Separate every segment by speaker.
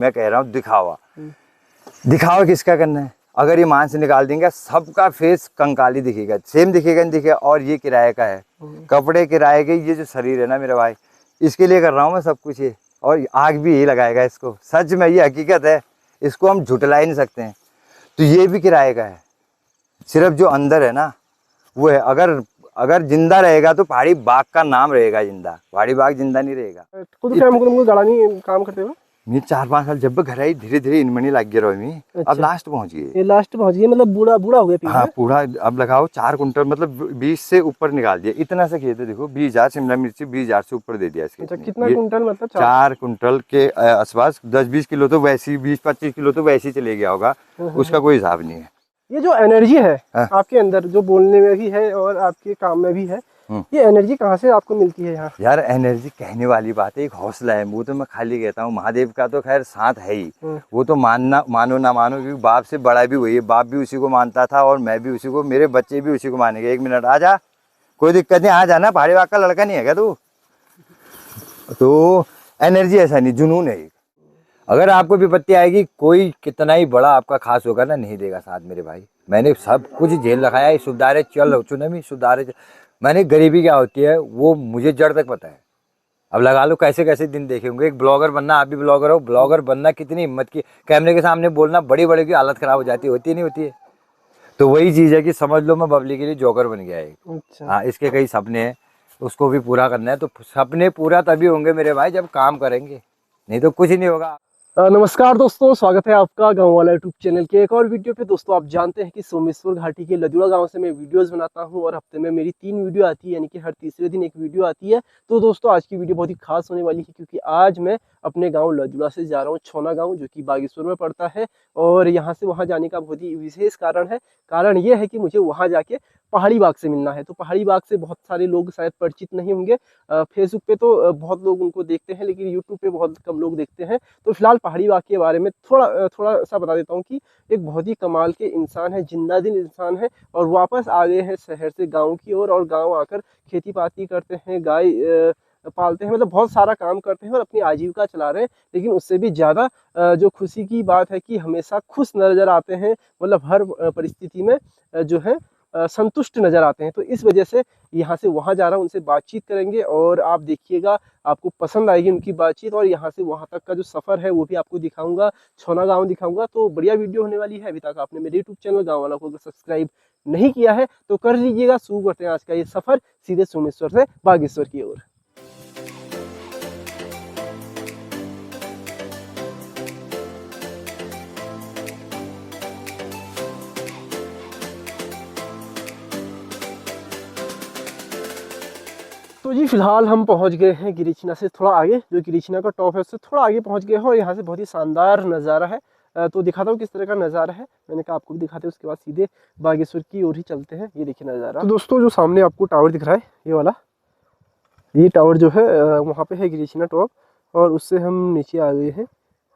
Speaker 1: मैं कह रहा हूँ दिखावा। दिखावा किसका करना है? अगर ये मांस निकाल देंगे सबका फेस कंकाली दिखेगा, सेम दिखेगा नहीं दिखेगा। और ये किराए का है, कपड़े किराए के। ये जो शरीर है ना मेरे भाई, इसके लिए कर रहा हूँ मैं सब कुछ ये। और आग भी यही लगाएगा इसको, सच में ये हकीकत है, इसको हम झुटला ही नहीं सकते हैं। तो ये भी किराए का है, सिर्फ जो अंदर है ना वो है। अगर जिंदा रहेगा तो पहाड़ी बाघ का नाम रहेगा जिंदा, पहाड़ी बाघ जिंदा नहीं रहेगा।
Speaker 2: गाड़ा नहीं काम करते हुए
Speaker 1: मैं 4-5 साल जब घर आई धीरे धीरे इनमनी लग गया रही।
Speaker 2: अच्छा।
Speaker 1: अब लास्ट पहुंच गए,
Speaker 2: ये लास्ट पहुंच गए, मतलब बूढ़ा हो गया।
Speaker 1: हाँ पूरा। अब लगाओ 4 कुंटल, मतलब 20 से ऊपर निकाल दिया। इतना से खेत है देखो, 20,000 शिमला मिर्ची 20,000 से ऊपर दे दिया इसके।
Speaker 2: अच्छा, कितना कुंटल? मतलब
Speaker 1: 4 कुंटल के आसपास। 10-20 किलो तो वैसे ही, 20-25 किलो तो वैसे ही चले गया होगा, उसका कोई हिसाब नहीं है।
Speaker 2: ये जो एनर्जी है आपके अंदर, जो बोलने में भी है और आपके काम में भी है, ये एनर्जी कहाँ से आपको मिलती है यहाँ?
Speaker 1: यार एनर्जी कहने वाली बात है, एक हौसला है। वो तो मैं खाली कहता हूँ, महादेव का तो खैर साथ है ही। वो तो मानो ना मानो, क्योंकि बाप से बड़ा भी वही है। बाप भी उसी को मानता था और मैं भी उसी को, मेरे बच्चे भी उसी को मानेंगे। 1 मिनट आ जा, कोई दिक्कत नहीं, आ जाना, पहाड़ी बाग का लड़का नहीं है क्या तू? तो एनर्जी ऐसा नहीं, जुनून है। अगर आपको विपत्ति आएगी, कोई कितना ही बड़ा आपका खास होगा ना, नहीं देगा साथ मेरे भाई। मैंने सब कुछ झेल रखा है, सुधारे चल चुनामी सुधारे। मैंने गरीबी क्या होती है वो मुझे जड़ तक पता है। अब लगा लो कैसे कैसे दिन देखे होंगे। एक ब्लॉगर बनना, आप भी ब्लॉगर हो, ब्लॉगर बनना कितनी हिम्मत की, कैमरे के सामने बोलना, बड़ी बड़ी की हालत खराब हो जाती है, होती नहीं होती है। तो वही चीज़ है कि समझ लो मैं बबली के लिए जोकर बन गया है।
Speaker 2: अच्छा।
Speaker 1: हाँ, इसके कई सपने हैं, उसको भी पूरा करना है। तो सपने पूरा तभी होंगे मेरे भाई जब काम करेंगे, नहीं तो कुछ ही नहीं होगा।
Speaker 2: नमस्कार दोस्तों, स्वागत है आपका गांव वाला यूट्यूब चैनल के एक और वीडियो पे। दोस्तों आप जानते हैं कि सोमेश्वर घाटी के लदुड़ा गांव से मैं वीडियोस बनाता हूं और हफ्ते में मेरी 3 वीडियो आती है, यानी कि हर तीसरे दिन एक वीडियो आती है। तो दोस्तों आज की वीडियो बहुत ही खास होने वाली है, क्योंकि आज मैं अपने गांव लदुड़ा से जा रहा हूं छौना गांव, जो कि बागेश्वर में पड़ता है। और यहाँ से वहाँ जाने का बहुत ही विशेष कारण है। कारण ये है कि मुझे वहाँ जाके पहाड़ी बाघ से मिलना है। तो पहाड़ी बाघ से बहुत सारे लोग शायद परिचित नहीं होंगे। फेसबुक पे तो बहुत लोग उनको देखते हैं, लेकिन यूट्यूब पे बहुत कम लोग देखते हैं। तो फिलहाल पहाड़ी बाघ के बारे में थोड़ा सा बता देता हूँ कि एक बहुत ही कमाल के इंसान है, जिंदा दिल इंसान है, और वापस आ गए हैं शहर से गाँव की ओर। और गाँव आकर खेती पाती करते हैं, गाय पालते हैं, मतलब बहुत सारा काम करते हैं और अपनी आजीविका चला रहे हैं। लेकिन उससे भी ज़्यादा जो खुशी की बात है कि हमेशा खुश नज़र आते हैं, मतलब हर परिस्थिति में जो है संतुष्ट नज़र आते हैं। तो इस वजह से यहाँ से वहाँ जा रहा हूँ, उनसे बातचीत करेंगे और आप देखिएगा, आपको पसंद आएगी उनकी बातचीत। और यहाँ से वहाँ तक का जो सफ़र है वो भी आपको दिखाऊंगा, छौना गाँव दिखाऊंगा। तो बढ़िया वीडियो होने वाली है। अभी तक आपने मेरे यूट्यूब चैनल गाँव वाला को अगर सब्सक्राइब नहीं किया है तो कर लीजिएगा। शुरू करते हैं आज का ये सफ़र सीधे सोमेश्वर से बागेश्वर की ओर। तो जी फिलहाल हम पहुंच गए हैं गिरिछना से थोड़ा आगे, जो गिरिछना का टॉप है उससे थोड़ा आगे पहुंच गए हैं। और यहाँ से बहुत ही शानदार नज़ारा है। तो दिखाता हूँ किस तरह का नज़ारा है। मैंने कहा आपको भी दिखाते हैं, उसके बाद सीधे बागेश्वर की ओर ही चलते हैं। ये देखिए नज़ारा। तो दोस्तों जो सामने आपको टावर दिख रहा है, ये वाला, ये टावर जो है वहाँ पे है गिरिछना टॉप। और उससे हम नीचे आ गए हैं,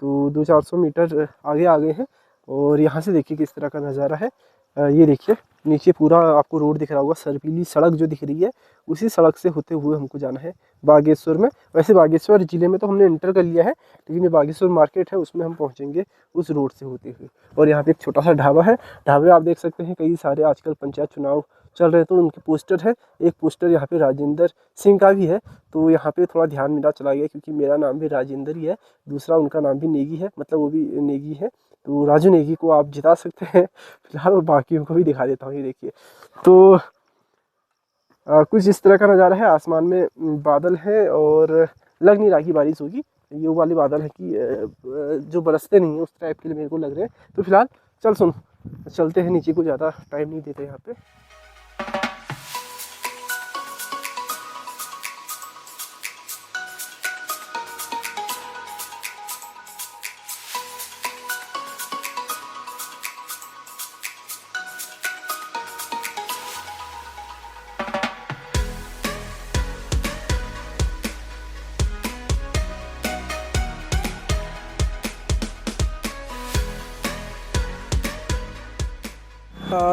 Speaker 2: तो 200-400 मीटर आगे आ गए हैं। और यहाँ से देखिए किस तरह का नज़ारा है। ये देखिए नीचे पूरा आपको रोड दिख रहा होगा, सरपीली सड़क जो दिख रही है, उसी सड़क से होते हुए हमको जाना है बागेश्वर में। वैसे बागेश्वर ज़िले में तो हमने इंटर कर लिया है, लेकिन जो बागेश्वर मार्केट है उसमें हम पहुंचेंगे उस रोड से होते हुए। और यहाँ पे एक छोटा सा ढाबा है। ढाबे आप देख सकते हैं, कई सारे आजकल पंचायत चुनाव चल रहे तो उनके पोस्टर है। एक पोस्टर यहाँ पे राजेंद्र सिंह का भी है, तो यहाँ पे थोड़ा ध्यान मेरा चला गया, क्योंकि मेरा नाम भी राजेंद्र ही है, दूसरा उनका नाम भी नेगी है, मतलब वो भी नेगी है। तो राजू नेगी को आप जिता सकते हैं फिलहाल, और बाकियों को भी दिखा देता हूँ। ये देखिए, तो कुछ इस तरह का नज़ारा है। आसमान में बादल है और लग नहीं रहा कि बारिश होगी। ये वाले बादल है कि जो बरसते नहीं है, उस टाइप के लिए मेरे को लग रहे हैं। तो फिलहाल चलते हैं नीचे को, ज़्यादा टाइम नहीं देते यहाँ पे।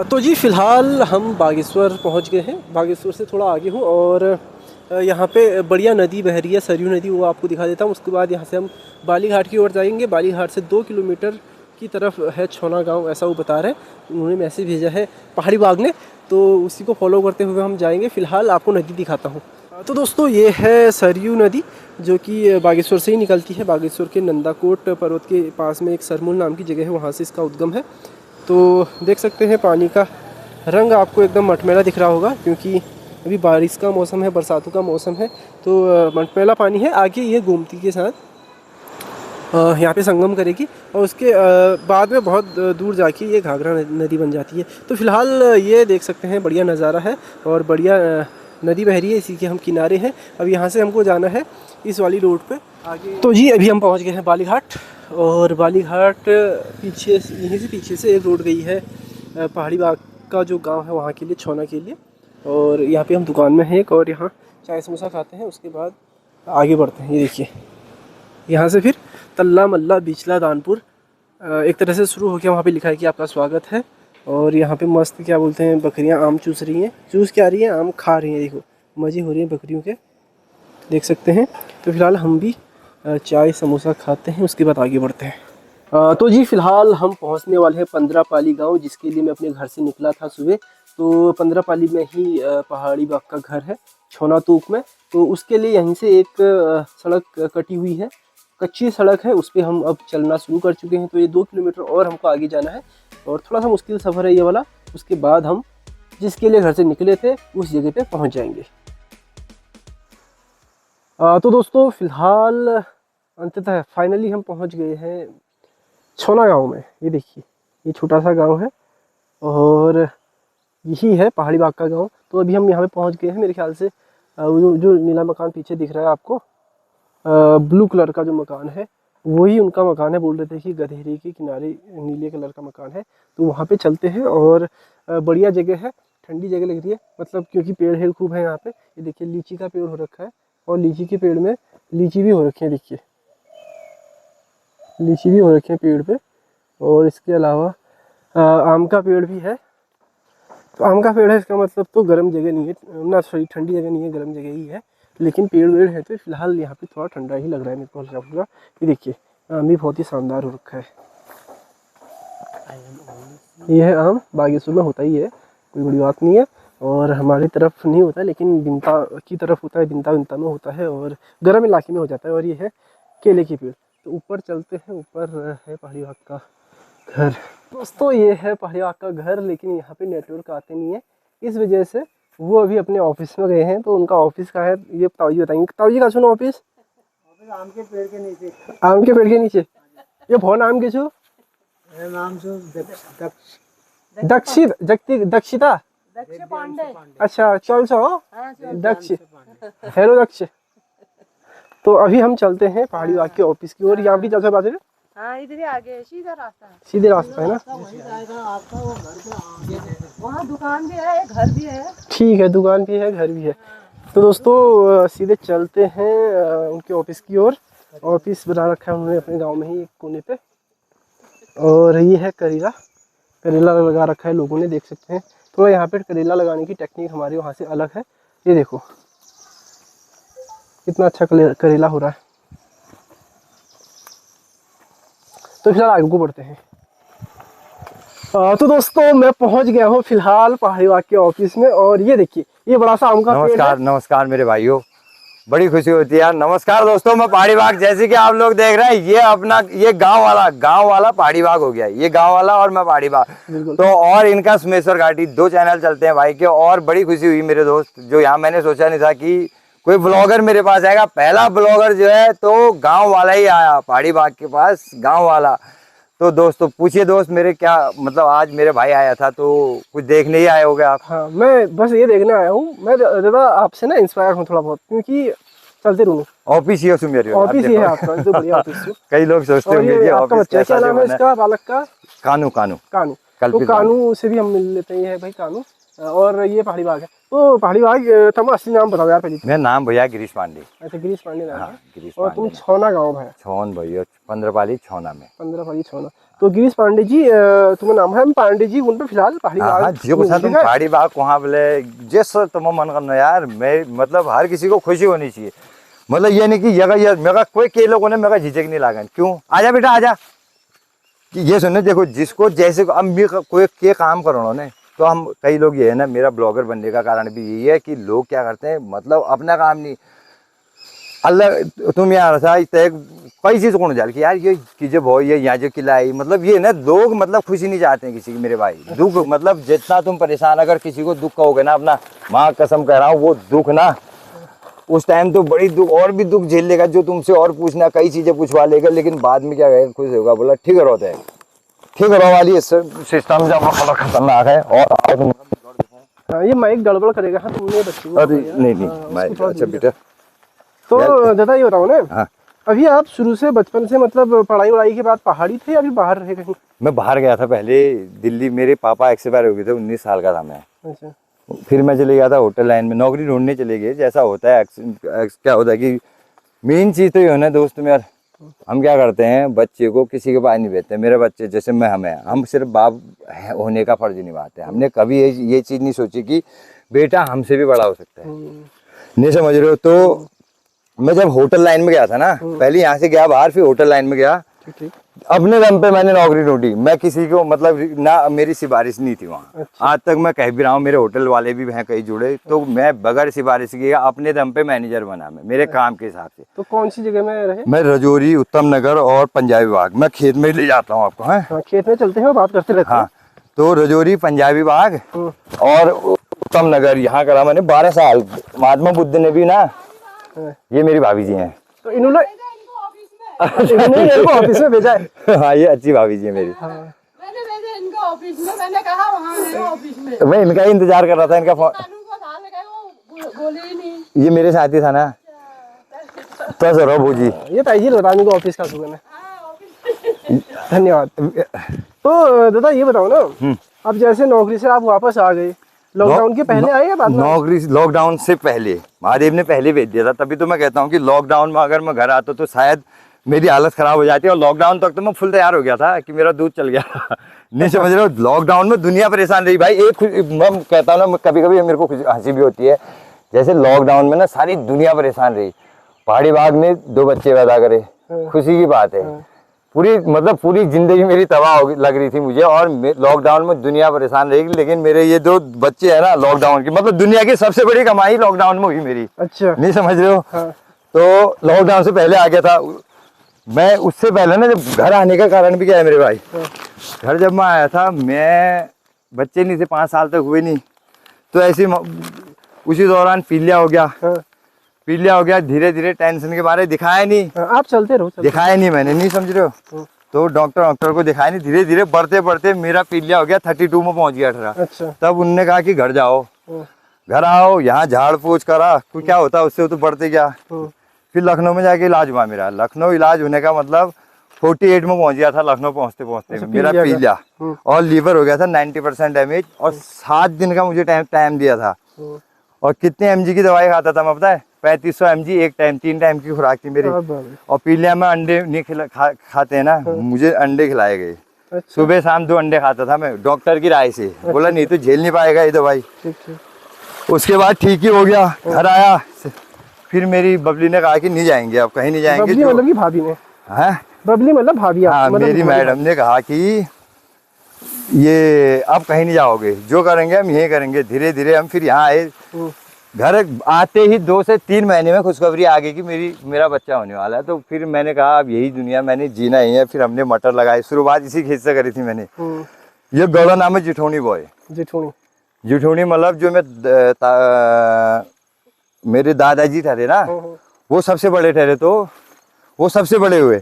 Speaker 2: तो जी फ़िलहाल हम बागेश्वर पहुंच गए हैं। बागेश्वर से थोड़ा आगे हूं और यहाँ पे बढ़िया नदी बह रही है, सरयू नदी, वो आपको दिखा देता हूँ। उसके बाद यहाँ से हम बाली घाट की ओर जाएंगे। बाली घाट से 2 किलोमीटर की तरफ है छोना गांव, ऐसा वो बता रहे हैं। उन्होंने मैसेज भेजा है पहाड़ी बाग ने, तो उसी को फॉलो करते हुए हम जाएंगे। फ़िलहाल आपको नदी दिखाता हूँ। तो दोस्तों ये है सरयू नदी, जो कि बागेश्वर से ही निकलती है। बागेश्वर के नंदाकोट पर्वत के पास में एक सरमूल नाम की जगह है, वहाँ से इसका उद्गम है। तो देख सकते हैं पानी का रंग आपको एकदम मटमैला दिख रहा होगा, क्योंकि अभी बारिश का मौसम है, बरसातों का मौसम है, तो मटमैला पानी है। आगे ये गोमती के साथ यहाँ पे संगम करेगी और उसके बाद में बहुत दूर जाके ये घाघरा नदी बन जाती है। तो फिलहाल ये देख सकते हैं बढ़िया नज़ारा है और बढ़िया नदी बह रही है, इसी के हम किनारे हैं। अब यहाँ से हमको जाना है इस वाली रोड पे आगे। तो जी अभी हम पहुँच गए हैं बाली घाट, और बाली घाट पीछे, यहीं से पीछे से एक रोड गई है पहाड़ी बाग का जो गाँव है वहाँ के लिए, छोना के लिए। और यहाँ पे हम दुकान में हैं एक, और यहाँ चाय समोसा खाते हैं, उसके बाद आगे बढ़ते हैं। ये देखिए यहाँ से फिर तल्ला मल्ला बिचला दानपुर एक तरह से शुरू हो गया। वहाँ पे लिखा है कि आपका स्वागत है। और यहाँ पे मस्त क्या बोलते हैं, बकरियाँ आम चूस रही हैं, चूस क्या रही हैं, आम खा रही हैं। देखो मज़े हो रही हैं बकरियों के, देख सकते हैं। तो फिलहाल हम भी चाय समोसा खाते हैं, उसके बाद आगे बढ़ते हैं। तो जी फ़िलहाल हम पहुँचने वाले हैं 15 पाली गाँव, जिसके लिए मैं अपने घर से निकला था सुबह। तो 15 पाली में ही पहाड़ी बाग का घर है, छोना तूक में। तो उसके लिए यहीं से एक सड़क कटी हुई है, कच्ची सड़क है, उस पर हम अब चलना शुरू कर चुके हैं। तो ये 2 किलोमीटर और हमको आगे जाना है, और थोड़ा सा मुश्किल सफ़र है ये वाला। उसके बाद हम जिसके लिए घर से निकले थे उस जगह पे पहुंच जाएंगे। तो दोस्तों फ़िलहाल अंततः फाइनली हम पहुंच गए हैं छोना गांव में। ये देखिए ये छोटा सा गांव है, और यही है पहाड़ी बाग का गांव। तो अभी हम यहाँ पे पहुंच गए हैं। मेरे ख्याल से जो नीला मकान पीछे दिख रहा है आपको, ब्लू कलर का जो मकान है, वही उनका मकान है। बोल रहे थे कि गधेरे के किनारे नीले कलर का मकान है। तो वहाँ पे चलते हैं, और बढ़िया जगह है, ठंडी जगह लग रही है, मतलब क्योंकि पेड़ है खूब है यहाँ पे। ये देखिए लीची का पेड़ हो रखा है, और लीची के पेड़ में लीची भी हो रखी है। देखिए लीची भी हो रखी है पेड़ पे, और इसके अलावा आम का पेड़ भी है। तो आम का पेड़ है, इसका मतलब तो गर्म जगह नहीं है ना, सॉरी ठंडी जगह नहीं है, गर्म जगह ही है। लेकिन पेड़ वेड़ है, तो फिलहाल यहाँ पे थोड़ा ठंडा ही लग रहा है मेरे को हल्का फुल्का। ये देखिए आम भी बहुत ही शानदार हो रखा है। ये है आम, बागेश्वर में होता ही है, कोई बड़ी बात नहीं है। और हमारी तरफ नहीं होता, लेकिन बिनता की तरफ होता है, बिनता में होता है, और गर्म इलाके में हो जाता है। और ये है केले की पेड़। तो ऊपर चलते हैं, ऊपर है पहाड़ी बाग का घर। दोस्तों ये है पहाड़ी बाग का घर, लेकिन यहाँ पे नेटवर्क आते नहीं है, इस वजह से वो अभी अपने ऑफिस में गए हैं। तो उनका ऑफिस कहाँ है ये ताऊ जी बताएंगे। ताऊ जी कहाँ सुनो ऑफिस?
Speaker 3: आम के पेड़ के नीचे।
Speaker 2: आम के पेड़ के नीचे। ये फोन आम के छो
Speaker 3: नाम से
Speaker 2: दक्षिता। अच्छा चल सो दक्ष, हेलो दक्ष। तो अभी हम चलते हैं पहाड़ी बाग के ऑफिस की ओर। यहाँ भी चल बाजू,
Speaker 4: हाँ इधर ही आगे सीधा रास्ता है,
Speaker 2: सीधे रास्ता है ना।
Speaker 3: आपका वो घर के आगे है।
Speaker 4: वहाँ दुकान भी है, घर भी है।
Speaker 2: ठीक है, दुकान भी है, घर भी है। तो दोस्तों सीधे चलते हैं उनके ऑफिस की ओर। ऑफिस बना रखा है उन्होंने अपने गांव में ही एक कोने पे। और ये है करेला लगा रखा है लोगों ने, देख सकते हैं। तो यहाँ पे करेला लगाने की टेक्निक हमारे वहाँ से अलग है। ये देखो कितना अच्छा करेला हो रहा है। तो फिलहाल आगे को बढ़ते हैं। तो दोस्तों मैं पहुंच गया हूँ फिलहाल पहाड़ी बाग के ऑफिस में, और ये देखिए ये बड़ा सा आम का पेड़ है।
Speaker 1: नमस्कार नमस्कार मेरे भाइयों, बड़ी खुशी होती है यार। नमस्कार दोस्तों, मैं पहाड़ी बाग, जैसे कि आप लोग देख रहे हैं, ये अपना ये गांव वाला पहाड़ी बाग हो गया। ये गांव वाला और मैं पहाड़ी बाग। तो और इनका सुमेश्वर घाटी, 2 चैनल चलते हैं भाई के। और बड़ी खुशी हुई मेरे दोस्त, जो यहाँ मैंने सोचा नहीं था कि कोई ब्लॉगर मेरे पास आएगा। पहला ब्लॉगर जो है तो गाँव वाला ही आया पहाड़ी बाग के पास, गाँव वाला। तो दोस्तों पूछिए दोस्त मेरे, क्या मतलब आज मेरे भाई आया था, तो कुछ देखने ही आए होगे आप?
Speaker 2: हाँ मैं बस ये देखने आया हूँ। मैं ज़्यादा आपसे ना इंस्पायर हूँ थोड़ा बहुत, क्योंकि चलते रहूँ।
Speaker 1: ऑफिस ही सुमेर,
Speaker 2: ऑफिस ही है आपका, तो बढ़िया ऑफिस।
Speaker 1: कई लोग सोचते होंगे
Speaker 2: आपका बच्चा क्या नाम है इसका, बालक का?
Speaker 1: कानू।
Speaker 2: कानू। तो कानू से भी हम मिल लेते हैं। ये है भाई कानू, और ये पहाड़ी बाग है। तो पहाड़ी बाग तुम असली नाम बताओ यार पहले।
Speaker 1: मेरा नाम भैया गिरीश पांडे।
Speaker 2: अच्छा, गिरीश पांडे नाम
Speaker 1: हाँ,
Speaker 2: है।
Speaker 1: गिरीश
Speaker 2: और तुम
Speaker 1: पांडे।
Speaker 2: छौना गाँव है?
Speaker 1: छौन भैया, 15 पाली छौना में।
Speaker 2: 15 वाली छौना। तो गिरीश पांडे जी तुम्हारा नाम है पांडे जी, उन पे फिलहाल पहाड़ी
Speaker 1: हाँ
Speaker 2: बाग
Speaker 1: हाँ, जियो साथ तुम पहाड़ी बाग वहाँ बोले जिस तुम मन करना यार, मैं मतलब हर किसी को खुशी होनी चाहिए। मतलब ये नहीं कि जगह मेरा कोई के लोगों ने मेरा झिझक नहीं लागन, क्यों आजा बेटा आजा। कि ये सुनने देखो, जिसको जैसे अब मैं कोई के काम करो ने, तो हम कई लोग ये है ना, मेरा ब्लॉगर बनने का कारण भी यही है कि लोग क्या करते हैं, मतलब अपना काम नहीं, अल्लाह तुम यार कई चीज़ को जाल कि यार ये चीज़ें बहुत ये यहाँ जो किला आई, मतलब ये ना लोग मतलब खुशी नहीं चाहते हैं किसी की। मेरे भाई दुख मतलब जितना तुम परेशान, अगर किसी को दुख कहोगे ना, अपना माँ कसम कह रहा हूँ, वो दुख ना उस टाइम तो बड़ी दुख और भी दुख झेल लेगा, जो तुमसे और पूछना कई चीज़ें पूछवा लेगा, लेकिन बाद में क्या कहेगा, खुश होगा, बोला ठीक है रोते है, ठीक है वाली सिस्टम जब बड़ा खतरनाक है। और
Speaker 2: हाँ, ये माइक गड़बड़ करेगा। हाँ, तुमने बच्चे को
Speaker 1: नहीं अच्छा बेटा।
Speaker 2: तो दादा ये बताओ ना,
Speaker 1: हाँ,
Speaker 2: अभी आप शुरू से बचपन से मतलब पढ़ाई वढ़ाई के बाद पहाड़ी थे, अभी बाहर रहे कहीं?
Speaker 1: मैं बाहर गया था पहले दिल्ली, मेरे पापा एक्सपायर हो गए थे, 19 साल का था मैं।
Speaker 2: अच्छा।
Speaker 1: फिर मैं चले गया था होटल लाइन में, नौकरी ढूंढने चले गए। जैसा होता है क्या होता है कि मेन चीज़ तो ये होना दोस्त यार, हम क्या करते हैं, बच्चे को किसी के पास नहीं भेजते। मेरे बच्चे जैसे हम सिर्फ बाप होने का फर्ज निभाते हैं। हमने कभी ये चीज़ नहीं सोची कि बेटा हमसे भी बड़ा हो सकता है, नहीं समझ रहे हो। तो मैं जब होटल लाइन में गया था ना, पहले यहाँ से गया बाहर, फिर होटल लाइन में गया,
Speaker 2: ठीक।
Speaker 1: अपने दम पे मैंने नौकरी ढूंढी। मैं किसी को मतलब ना मेरी सिफारिश नहीं थी वहाँ।
Speaker 2: अच्छा।
Speaker 1: आज तक मैं कह भी रहा हूँ, मेरे होटल वाले भी हैं कहीं जुड़े, तो मैं बगैर सिफारिश किए अपने दम पे मैनेजर बना, मैं मेरे काम के हिसाब से।
Speaker 2: तो कौन सी जगह में रहे?
Speaker 1: मैं रजौरी, उत्तम नगर और पंजाबी बाग। मैं खेत में ले जाता हूँ आपको। है
Speaker 2: हाँ, खेत में चलते हैं और बात करते रहते हैं।
Speaker 1: हाँ, तो रजौरी, पंजाबी बाग और उत्तम नगर यहाँ करा मैंने 12 साल। महात्मा बुद्ध ने भी ना, ये मेरी भाभी जी हैं।
Speaker 2: तो इन्होंने मेरे को ऑफिस में भेजा है।
Speaker 1: हाँ, ये अच्छी भाभी जी है मेरी।
Speaker 2: हाँ।
Speaker 4: मैंने भेजा इनको ऑफिस में, मैंने कहा वहाँ है ऑफिस में।
Speaker 1: मैं इनका ही इंतजार कर रहा था, इनका फोन।
Speaker 4: कानून को साथ में गए, वो बोले ही नहीं।
Speaker 1: ये मेरे साथी था ना, तो सर भूजी।
Speaker 2: ये ताई जी बताने को ऑफिस का सुगन है।
Speaker 4: हाँ, ऑफिस।
Speaker 2: धन्यवाद। तो दादा ये बताओ ना, अब जैसे नौकरी से आप वापस आ गए, लॉकडाउन के पहले आए या बाद में?
Speaker 1: नौकरी लॉकडाउन से पहले, महादेव ने पहले भेज दिया था। तभी तो मैं कहता हूँ कि लॉकडाउन में अगर मैं घर आता तो शायद मेरी हालत खराब हो जाती है। और लॉकडाउन तक तो मैं फुल तैयार हो गया था कि मेरा दूध चल गया। नहीं समझ रहे हो, लॉकडाउन में दुनिया परेशान रही भाई। मैं कहता हूँ ना, कभी कभी मेरे को हंसी भी होती है, जैसे लॉकडाउन में ना सारी दुनिया परेशान रही। पहाड़ी बाग में 2 बच्चे पैदा करे, खुशी की बात है। पूरी मतलब पूरी जिंदगी मेरी तबाह लग रही थी मुझे, और लॉकडाउन में दुनिया परेशान रहेगी। लेकिन मेरे ये 2 बच्चे है ना, लॉकडाउन की मतलब दुनिया की सबसे बड़ी कमाई लॉकडाउन में हुई मेरी।
Speaker 2: अच्छा।
Speaker 1: नहीं समझ रहे हो।
Speaker 2: हाँ।
Speaker 1: तो लॉकडाउन से पहले आ गया था मैं। उससे पहले ना, जब घर आने का कारण भी क्या है मेरे भाई, घर जब मैं आया था, मैं बच्चे नहीं थे, 5 साल तक हुए नहीं, तो ऐसे उसी दौरान पीलिया हो गया। पीलिया हो गया, धीरे धीरे टेंशन के बारे में दिखाया नहीं।
Speaker 2: आप चलते रहो।
Speaker 1: दिखाया नहीं मैंने, नहीं समझ रहे हो। तो डॉक्टर को दिखाया नहीं, धीरे धीरे बढ़ते बढ़ते मेरा पीलिया हो गया 32 में पहुंच गया 18।
Speaker 2: अच्छा।
Speaker 1: तब उनने कहा कि घर जाओ, घर आओ, यहाँ झाड़ फूछ करा, कुछ क्या होता उससे तो बढ़ते गया। फिर लखनऊ में जाके इलाज हुआ मेरा। लखनऊ इलाज होने का मतलब 48 में पहुंच गया था लखनऊ पहुंचते पहुंचते।
Speaker 2: अच्छा,
Speaker 1: मेरा पीलिया और लीवर हो गया था 90% डैमेज, और 7 दिन का मुझे टाइम दिया था। और कितने mg की दवाई खाता था मैं, पता है? 3500 mg एक टाइम, 3 टाइम की खुराक थी मेरी। और पीलिया में अंडे नहीं खाते हैं ना, मुझे अंडे खिलाए गए।
Speaker 2: अच्छा।
Speaker 1: सुबह शाम 2 अंडे खाता था मैं, डॉक्टर की राय से। बोला नहीं तो झेल नहीं पाएगा ये दवाई। उसके बाद ठीक ही हो गया, घर आया। फिर मेरी बबली ने कहा कि नहीं जाएंगे, अब कहीं नहीं जाएंगे।
Speaker 2: बबली मतलब कि भाभी ने?
Speaker 1: हाँ,
Speaker 2: बबली मतलब भाभी।
Speaker 1: हाँ,
Speaker 2: मतलब
Speaker 1: मेरी मैडम ने कहा कि ये अब कहीं नहीं जाओगे, जो करेंगे हम यही करेंगे। धीरे धीरे हम फिर यहाँ आए। घर आते ही 2 से 3 महीने में खुशखबरी आ गई कि मेरा बच्चा होने वाला है। तो फिर मैंने कहा अब यही दुनिया मैंने जीना ही है। फिर हमने मटर लगाई, शुरुआत इसी खेत से करी थी मैंने। ये गौड़ा नाम है जिठौनी बॉय। जिठौनी मतलब जो मेरे दादाजी ठहरे ना, वो सबसे बड़े ठहरे, तो वो सबसे बड़े हुए।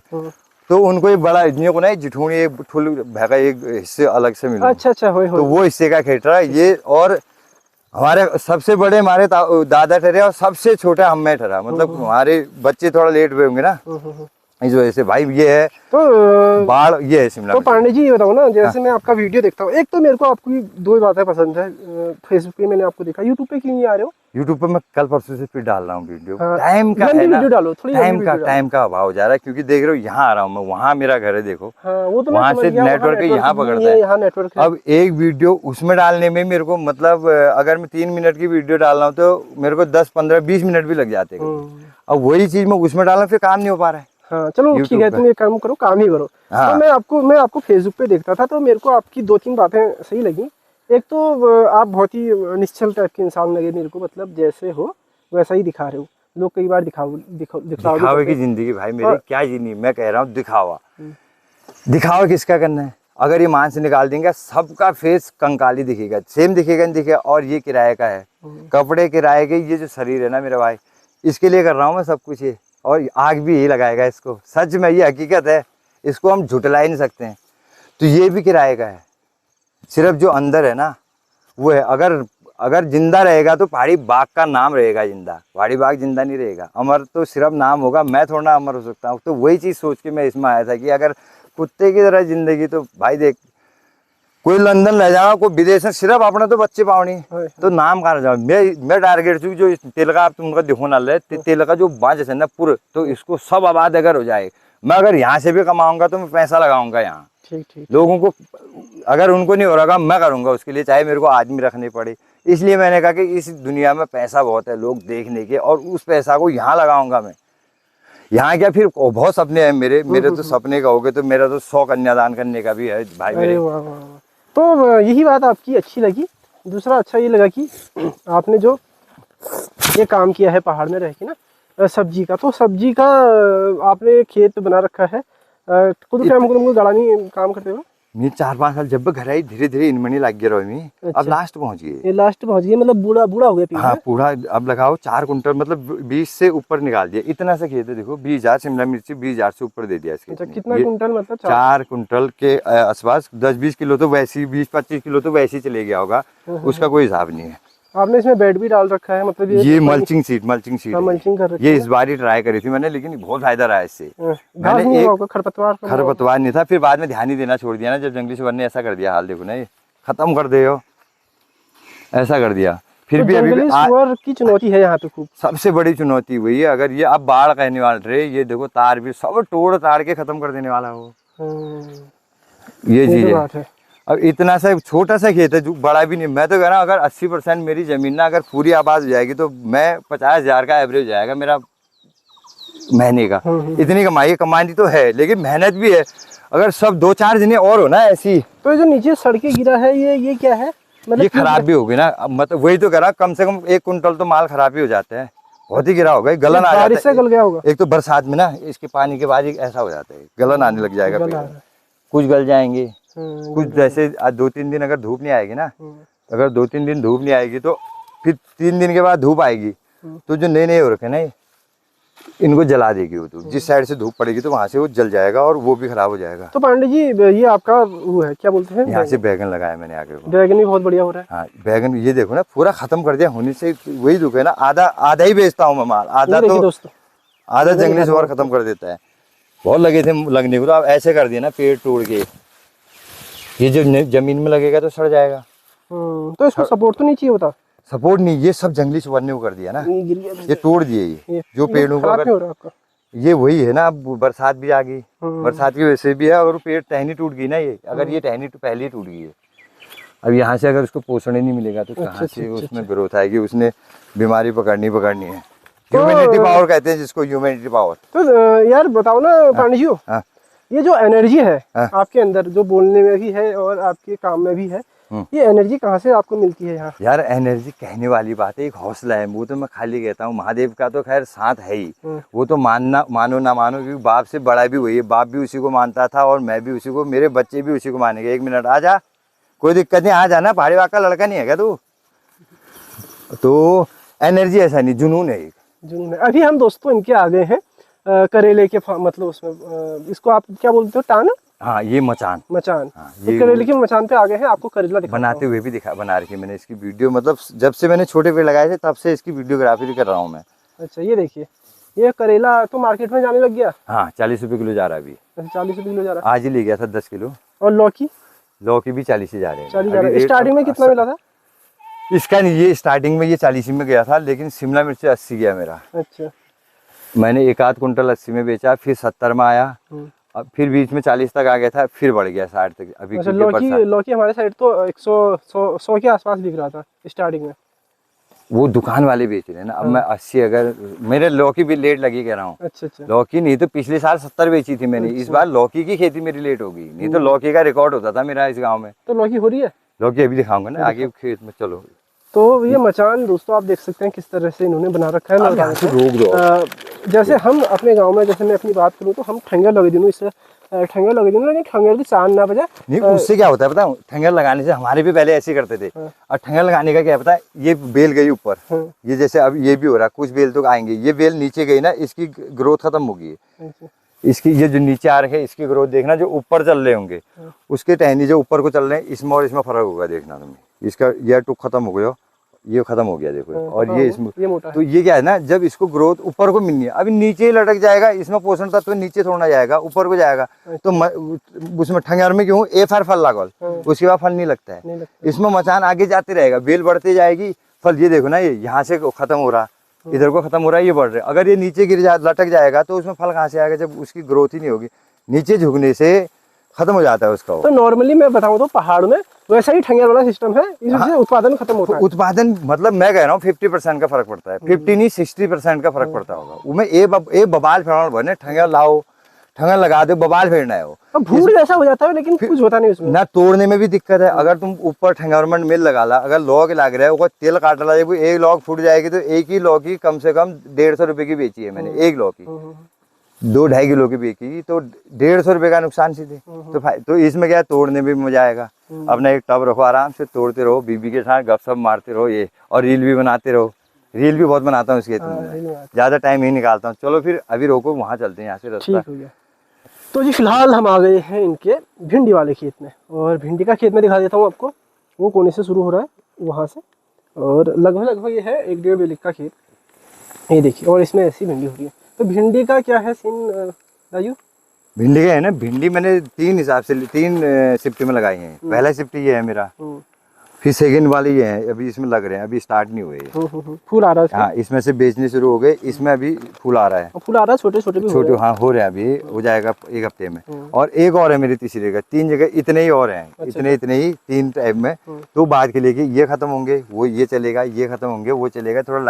Speaker 1: तो उनको एक बड़ा इतने को ना जिठौनी एक ठुल भैगा एक हिस्से अलग से मिला।
Speaker 2: अच्छा।
Speaker 1: तो वो हिस्से का खेत रहा ये। और हमारे सबसे बड़े हमारे दादा ठहरे और सबसे छोटा हम मैं ठहरा। मतलब हमारे बच्चे थोड़ा लेट हुए होंगे ना, इस वजह से भाई ये है
Speaker 2: तो
Speaker 1: बाढ़, ये है शिमला
Speaker 2: तो
Speaker 1: मिर्च।
Speaker 2: पांडे जी ये बताओ ना, जैसे मैं आपका वीडियो देखता हूँ, एक तो मेरे को आपकी दो बातें पसंद है। फेसबुक पे मैंने आपको देखा, यूट्यूब पे क्यों नहीं आ रहे हो?
Speaker 1: यूट्यूब पे मैं कल परसों से फिर डाल रहा हूँ वीडियो।
Speaker 2: हाँ,
Speaker 1: टाइम का
Speaker 2: लंबी
Speaker 1: है ना,
Speaker 2: वीडियो डालो, थोड़ी लंबी वीडियो डालो।
Speaker 1: टाइम का अभाव हो जा रहा है, क्योंकि देख रहे हो यहाँ आ रहा हूँ मैं, वहाँ मेरा घर है देखो,
Speaker 2: हाँ, वो तो मैं
Speaker 1: वहाँ
Speaker 2: समझ
Speaker 1: से
Speaker 2: गया, वहाँ
Speaker 1: नेटवर्क यहाँ
Speaker 2: नहीं
Speaker 1: पकड़ता है।
Speaker 2: यहाँ नेटवर्क है।
Speaker 1: अब एक वीडियो उसमें डालने में मेरे को मतलब अगर मैं 3 मिनट की वीडियो डाल रहा हूँ तो मेरे को 10, 15, 20 मिनट भी लग जाते हैं। अब वही चीज मैं उसमें डाल रहा हूँ, फिर काम नहीं हो पा रहा है।
Speaker 2: हाँ चलो ठीक
Speaker 1: YouTube
Speaker 2: है,
Speaker 1: पे।
Speaker 2: तुम एक काम करो, काम ही करो।
Speaker 1: हाँ।
Speaker 2: तो मैं आपको फेसबुक पे देखता था, तो मेरे को आपकी 2-3 बातें सही लगी। एक तो आप बहुत ही निश्चल टाइप के इंसान लगे मेरे को, मतलब जैसे हो वैसा ही दिखा रहे हो। लोग कई बार
Speaker 1: दिखावे की जिंदगी भाई मेरी,
Speaker 2: और-
Speaker 1: क्या जीनी, मैं कह रहा हूँ दिखावा। दिखावा किसका करना है? अगर ये मान से निकाल देंगे सबका फेस कंकाली दिखेगा, सेम दिखेगा नहीं दिखेगा। और ये किराए का है, कपड़े किराए के, ये जो शरीर है ना मेरा भाई, इसके लिए कर रहा हूँ मैं सब कुछ ये। और आग भी यही लगाएगा इसको, सच में ये हकीकत है, इसको हम झुटला ही नहीं सकते हैं। तो ये भी किराए का है, सिर्फ जो अंदर है ना वो है। अगर जिंदा रहेगा तो पहाड़ी बाघ का नाम रहेगा जिंदा, पहाड़ी बाघ जिंदा नहीं रहेगा। अमर तो सिर्फ नाम होगा, मैं थोड़ा ना अमर हो सकता हूँ। तो वही चीज़ सोच के मैं इसमें आया था कि अगर कुत्ते की तरह जिंदगी, तो भाई देख, कोई लंदन ले जाओ, कोई विदेश में, सिर्फ अपने तो बच्चे पावनी, तो नाम कहाँ जाओ। मैं टारगेट छू जो तेल का आप तुमको दिखो ना ले, तेल का जो बांझ है ना पूरे, तो इसको सब आबाद अगर हो जाए, मैं अगर यहाँ से भी कमाऊंगा तो मैं पैसा लगाऊंगा यहाँ।
Speaker 2: ठीक ठीक।
Speaker 1: लोगों को अगर उनको नहीं हो रहा मैं करूंगा उसके लिए, चाहे मेरे को आदमी रखने पड़े। इसलिए मैंने कहा कि इस दुनिया में पैसा बहुत है लोग देखने के, और उस पैसा को यहाँ लगाऊंगा मैं। यहाँ क्या फिर बहुत सपने हैं मेरे तो सपने का हो गए, तो मेरा तो 100 कन्यादान करने का भी है भाई
Speaker 2: अरे
Speaker 1: मेरे।
Speaker 2: वाह वाह वाह। तो यही बात आपकी अच्छी लगी। दूसरा अच्छा ये लगा कि आपने जो ये काम किया है पहाड़ में रह के ना, सब्जी का, तो सब्जी का आपने खेत बना रखा है खुद के हमको गाड़ा नहीं काम करते हो?
Speaker 1: मैं 4-5 साल जब भी घर आई धीरे धीरे इनमनी लग गया रहो मैं। अब
Speaker 2: अच्छा।
Speaker 1: लास्ट पहुंच गए।
Speaker 2: ये लास्ट पहुंच गए, मतलब बूढ़ा हो गया पेड़
Speaker 1: हाँ
Speaker 2: है?
Speaker 1: पूरा अब लगाओ 4 कुंटल, मतलब 20 से ऊपर निकाल दिया। इतना सा खेत है देखो, 20,000 शिमला मिर्ची 20,000 से ऊपर दे दिया इसके।
Speaker 2: अच्छा, कितना कुंटल मतलब?
Speaker 1: 4 कुंटल के आसपास, 10-20 किलो तो वैसे ही, 20-25 किलो तो वैसे ही चले गया होगा, उसका कोई हिसाब नहीं है।
Speaker 2: आपने इसमें बेड भी डाल रखा है, मतलब
Speaker 1: ये मल्चिंग सीट
Speaker 2: हाँ, मल्चिंग कर रखी
Speaker 1: ये
Speaker 2: है।
Speaker 1: इस बार ही ट्राई करी थी मैंने, लेकिन बहुत फायदा रहा इससे।
Speaker 2: घास
Speaker 1: मैंने
Speaker 2: नहीं
Speaker 1: एक
Speaker 2: हुआ होगा,
Speaker 1: खरपतवार नहीं था, फिर बाद में ध्यान ही देना छोड़ दिया ना, जब जंगली सुअर ने ऐसा कर दिया। हाल देखो ना, ये खत्म कर दे हो, ऐसा कर दिया। फिर
Speaker 2: तो
Speaker 1: भी अभी
Speaker 2: जंगली सुअर की चुनौती है यहाँ पे खूब।
Speaker 1: सबसे बड़ी चुनौती वही है। अगर ये अब बाढ़ कहने वाले रहे, ये देखो तार भी सब तोड़ ताड़ के खत्म कर देने वाला हो, ये
Speaker 2: तो
Speaker 1: चीज है।
Speaker 2: बात है।
Speaker 1: अब इतना सा छोटा सा खेत है जो बड़ा भी नहीं। मैं तो कह रहा हूँ अगर 80% मेरी जमीन ना अगर पूरी आबाद हो जाएगी तो मैं 50,000 का एवरेज हो जाएगा मेरा महीने का। इतनी कमाई तो है, लेकिन मेहनत भी है। अगर सब 2-4 जने और हो ना ऐसी,
Speaker 2: तो ये जो नीचे सड़के गिरा है, ये क्या है? मतलब
Speaker 1: ये खराब भी होगी ना। अब मतलब वही तो कह रहा, कम से कम 1 कुंटल तो माल खराब ही हो जाता है। बहुत ही गिरा होगा, गलन आ
Speaker 2: बारिश
Speaker 1: जाता
Speaker 2: से गल गया होगा।
Speaker 1: एक तो बरसात में ना इसके पानी के बाद ऐसा हो जाता है, गलन आने लग जाएगा।
Speaker 2: गल
Speaker 1: पेड़
Speaker 2: आ रहा है।
Speaker 1: कुछ गल जाएंगे, कुछ
Speaker 2: गल
Speaker 1: जैसे 2-3 दिन अगर धूप नहीं आएगी ना, अगर 2-3 दिन धूप नहीं आएगी तो फिर 3 दिन के बाद धूप आएगी, तो जो नए हो रखे ना इनको जला देगी वो। तो जिस साइड से धूप पड़ेगी तो वहां से वो जल जाएगा और वो भी खराब हो जाएगा।
Speaker 2: तो पांडे जी ये आपका वो है, क्या बोलते हैं?
Speaker 1: यहाँ से बैगन लगाया मैंने आगे को।
Speaker 2: बैगन भी बहुत बढ़िया हो रहा है।
Speaker 1: हाँ बैगन ये देखो ना, पूरा खत्म कर दिया होने से वही दुख है ना। आधा ही बेचता हूँ मैं माल, आधा
Speaker 2: ये देखिए
Speaker 1: तो
Speaker 2: दोस्तों,
Speaker 1: आधा जंगली सुअर खत्म कर देता है। बहुत लगे थे लगने को, तो अब ऐसे कर दिया ना पेड़ तोड़ के, ये जो जमीन में लगेगा तो सड़ जाएगा।
Speaker 2: तो इसको सपोर्ट तो नहीं चाहिए होता?
Speaker 1: सपोर्ट नहीं, ये सब जंगली सुअर ने वो कर दिया ना,
Speaker 2: ये गिर गया
Speaker 1: ये तोड़ दिए। ये जो पेड़ों को
Speaker 2: खराब
Speaker 1: अगर
Speaker 2: नहीं हो रहा आपका?
Speaker 1: ये वही है ना, अब बरसात भी आ गई, बरसात की वजह से भी है, और पेड़ टहनी टूट गई ना। ये अगर ये टहनी तो पहले ही टूट गई है, अब यहाँ से अगर उसको पोषण ही नहीं मिलेगा तो कहाँ से उसमें ग्रोथ आएगी? उसने बीमारी पकड़नी है। ह्यूमैनिटी पावर कहते हैं जिसको, ह्यूमैनिटी पावर।
Speaker 2: तो यार बताओ ना पांडे जी,
Speaker 1: हाँ।
Speaker 2: ये जो एनर्जी है
Speaker 1: हाँ।
Speaker 2: आपके अंदर, जो बोलने में भी है और आपके काम में भी है, ये एनर्जी कहाँ से आपको मिलती है यहाँ?
Speaker 1: यार एनर्जी कहने वाली बात है, एक हौसला है। वो तो मैं खाली कहता हूँ, महादेव का तो खैर साथ है ही। वो तो मानो ना मानो, क्योंकि बाप से बड़ा भी वही है। बाप भी उसी को मानता था और मैं भी उसी को, मेरे बच्चे भी उसी को मानेंगे। 1 मिनट आ जा, कोई दिक्कत नहीं, आ जाना, पहाड़ी वाक का लड़का नहीं है क्या तू? तो एनर्जी ऐसा नहीं, जुनून है एक।
Speaker 2: जुनून है। अभी हम दोस्तों इनके आ गए हैं करेले के मतलब उसमें, इसको आप क्या बोलते हो, टान?
Speaker 1: हाँ ये मचान।
Speaker 2: मचान।
Speaker 1: हाँ,
Speaker 2: तो
Speaker 1: ये
Speaker 2: करेले के मचान पे आ गए हैं, आपको करेला दिखाता
Speaker 1: बनाते हुए भी बना रखी मैंने इसकी वीडियो। मतलब जब से मैंने छोटे पेड़ लगाए थे तब से इसकी वीडियोग्राफी कर रहा हूँ मैं।
Speaker 2: हूं। अच्छा ये देखिए, ये करेला तो मार्केट में जाने लग गया?
Speaker 1: हाँ 40 रुपये किलो जा रहा है अभी।
Speaker 2: 40 रुपये किलो जा रहा
Speaker 1: आज ही ले गया था 10 किलो।
Speaker 2: और लौकी?
Speaker 1: लौकी भी 40 ही जा रहे हैं।
Speaker 2: 40 जा
Speaker 1: अभी
Speaker 2: रहा है।
Speaker 1: रेट
Speaker 2: स्टार्टिंग में कितना मिला था?
Speaker 1: इसका नहीं, ये स्टार्टिंग में ये 40 में गया था, लेकिन शिमला मिर्च 80 गया मेरा।
Speaker 2: अच्छा।
Speaker 1: मैंने 1 आध कुंटल 80 में बेचा, फिर 70 में आया, अब फिर बीच में 40 तक आ गया था, फिर बढ़ गया 60 तक अभी।
Speaker 2: अच्छा, लौकी हमारे साइड तो 100 के आसपास बिक रहा था स्टार्टिंग में।
Speaker 1: वो दुकान वाले बेच रहे हैं ना। अब मैं 80, अगर मेरे लौकी भी लेट लगी कह रहा हूँ।
Speaker 2: अच्छा अच्छा।
Speaker 1: लौकी नहीं तो पिछले साल 70 बेची थी मैंने। इस बार लौकी की खेती मेरी लेट होगी, नहीं तो लौकी का रिकॉर्ड होता था मेरा इस गांव में।
Speaker 2: तो लौकी हो रही है?
Speaker 1: लौकी अभी दिखाऊंगा ना आगे खेत में, चलो।
Speaker 2: तो ये मचान दोस्तों आप देख सकते हैं किस तरह से इन्होंने बना रखा है। मैं बता देता हूँ।
Speaker 1: रोक दो।
Speaker 2: जैसे हम अपने गांव में, जैसे मैं अपनी बात करूँ तो हम ठंगर लगे दिनों, इससे ठंगर लगे दिनों, लेकिन ठंगर की चांद ना बजाए।
Speaker 1: नहीं, उससे क्या होता है पता है, ठंगर लगाने से हमारे भी पहले ऐसे ही करते थे। और ठंगर लगाने का क्या है पता है, ये बेल गई ऊपर, ये जैसे अब ये भी हो रहा है, कुछ बेल तो आएंगे, ये बेल नीचे गई ना, इसकी ग्रोथ खत्म होगी। इसकी ये जो नीचे आ रहे हैं इसकी ग्रोथ देखना, जो ऊपर चल रहे होंगे उसके टहनी जो ऊपर को चल रहे हैं, इसमें और इसमें फर्क होगा, देखना तुम्हें। इसका ये टुक खत्म हो गया, ये खत्म हो गया देखो, और ये इसमें
Speaker 2: ये मोटा है।
Speaker 1: तो ये क्या है ना, जब इसको ग्रोथ ऊपर को मिलनी है, अभी नीचे ही लटक जाएगा, इसमें पोषण तत्व नीचे थोड़ा जाएगा, ऊपर को जाएगा। तो उसमें ठंगर में क्यों ए फल लागल, उसके बाद फल नहीं लगता है। इसमें मचान आगे जाते रहेगा, बेल बढ़ती जाएगी, फल ये देखो ना, ये यहाँ से खत्म हो रहा, इधर को खत्म हो रहा है, ये बढ़ रहा है। अगर ये नीचे गिर जा लटक जाएगा तो उसमें फल कहाँ से आएगा, जब उसकी ग्रोथ ही नहीं होगी। नीचे झुकने से खत्म हो जाता है उसका।
Speaker 2: तो नॉर्मली मैं बताऊं तो पहाड़ में वैसा ही ठंगर वाला सिस्टम है, इससे उत्पादन खत्म होता है।
Speaker 1: उत्पादन मतलब मैं कह रहा हूँ 50% का फर्क पड़ता है, 50 नहीं 60% का फर्क पड़ता होगा। वो में ए बबाल फेरना बने, ठंगर लाओ, ठंगर लगा दो, बबाल फेरना है वो।
Speaker 2: अब भूड जैसा हो जाता है, लेकिन कुछ होता नहीं उसमें।
Speaker 1: ना तोड़ने में भी दिक्कत है। अगर तुम ऊपर ठंगरमंड मिल लगा ला, अगर लॉग लग रहा है, वो तेल काट ला, जब एक लॉग फूट जाएगी तो एक ही लॉग की कम से कम 150 रुपए की बेची है मैंने। एक लॉग की 2-2.5 किलो की बेची तो 150 रुपए का नुकसान सीधे। तो इसमें क्या है, तोड़ने में भी मजा आएगा। अपना एक टब रखो, आराम से तोड़ते रहो, बीबी के साथ गपशप मारते रहो, ये और रील भी बनाते रहो। रील भी बहुत बनाता हूँ इसके, ज्यादा टाइम ही निकालता हूँ। चलो फिर अभी रोको, वहाँ चलते हैं, यहाँ से रास्ता।
Speaker 2: ठीक हो गया। तो जी फिलहाल हम आ गए हैं इनके भिंडी वाले खेत में, और भिंडी का खेत में दिखा देता हूँ आपको। वो कोने से शुरू हो रहा है वहाँ से, और लगभग ये है 1-1.5 बिघा का खेत, ये देखिए। और इसमें ऐसी भिंडी हो रही है। तो भिंडी का क्या है सीन राजू?
Speaker 1: भिंडी का है ना, भिंडी मैंने 3 हिसाब से 3 शिफ्ट में लगाई हैं। पहला शिफ्ट ये है मेरा, फिर सेकंड वाली ये है, अभी इसमें लग रहे हैं, अभी स्टार्ट नहीं हुए।
Speaker 2: फूल आ रहा है?
Speaker 1: हाँ, इसमें से बेचने शुरू हो गए, इसमें अभी फूल आ रहा है।
Speaker 2: फूल आ रहा है, छोटे छोटे भी
Speaker 1: छोटे, हाँ हो रहे हैं, अभी हो जाएगा 1 हफ्ते में। और एक और है मेरी तीसरी का, 3 जगह इतने ही और हैं। इतने ही 3 टाइप में। तो बाद के लिए ये खत्म होंगे, वो ये चलेगा, ये खत्म होंगे, वो चलेगा। थोड़ा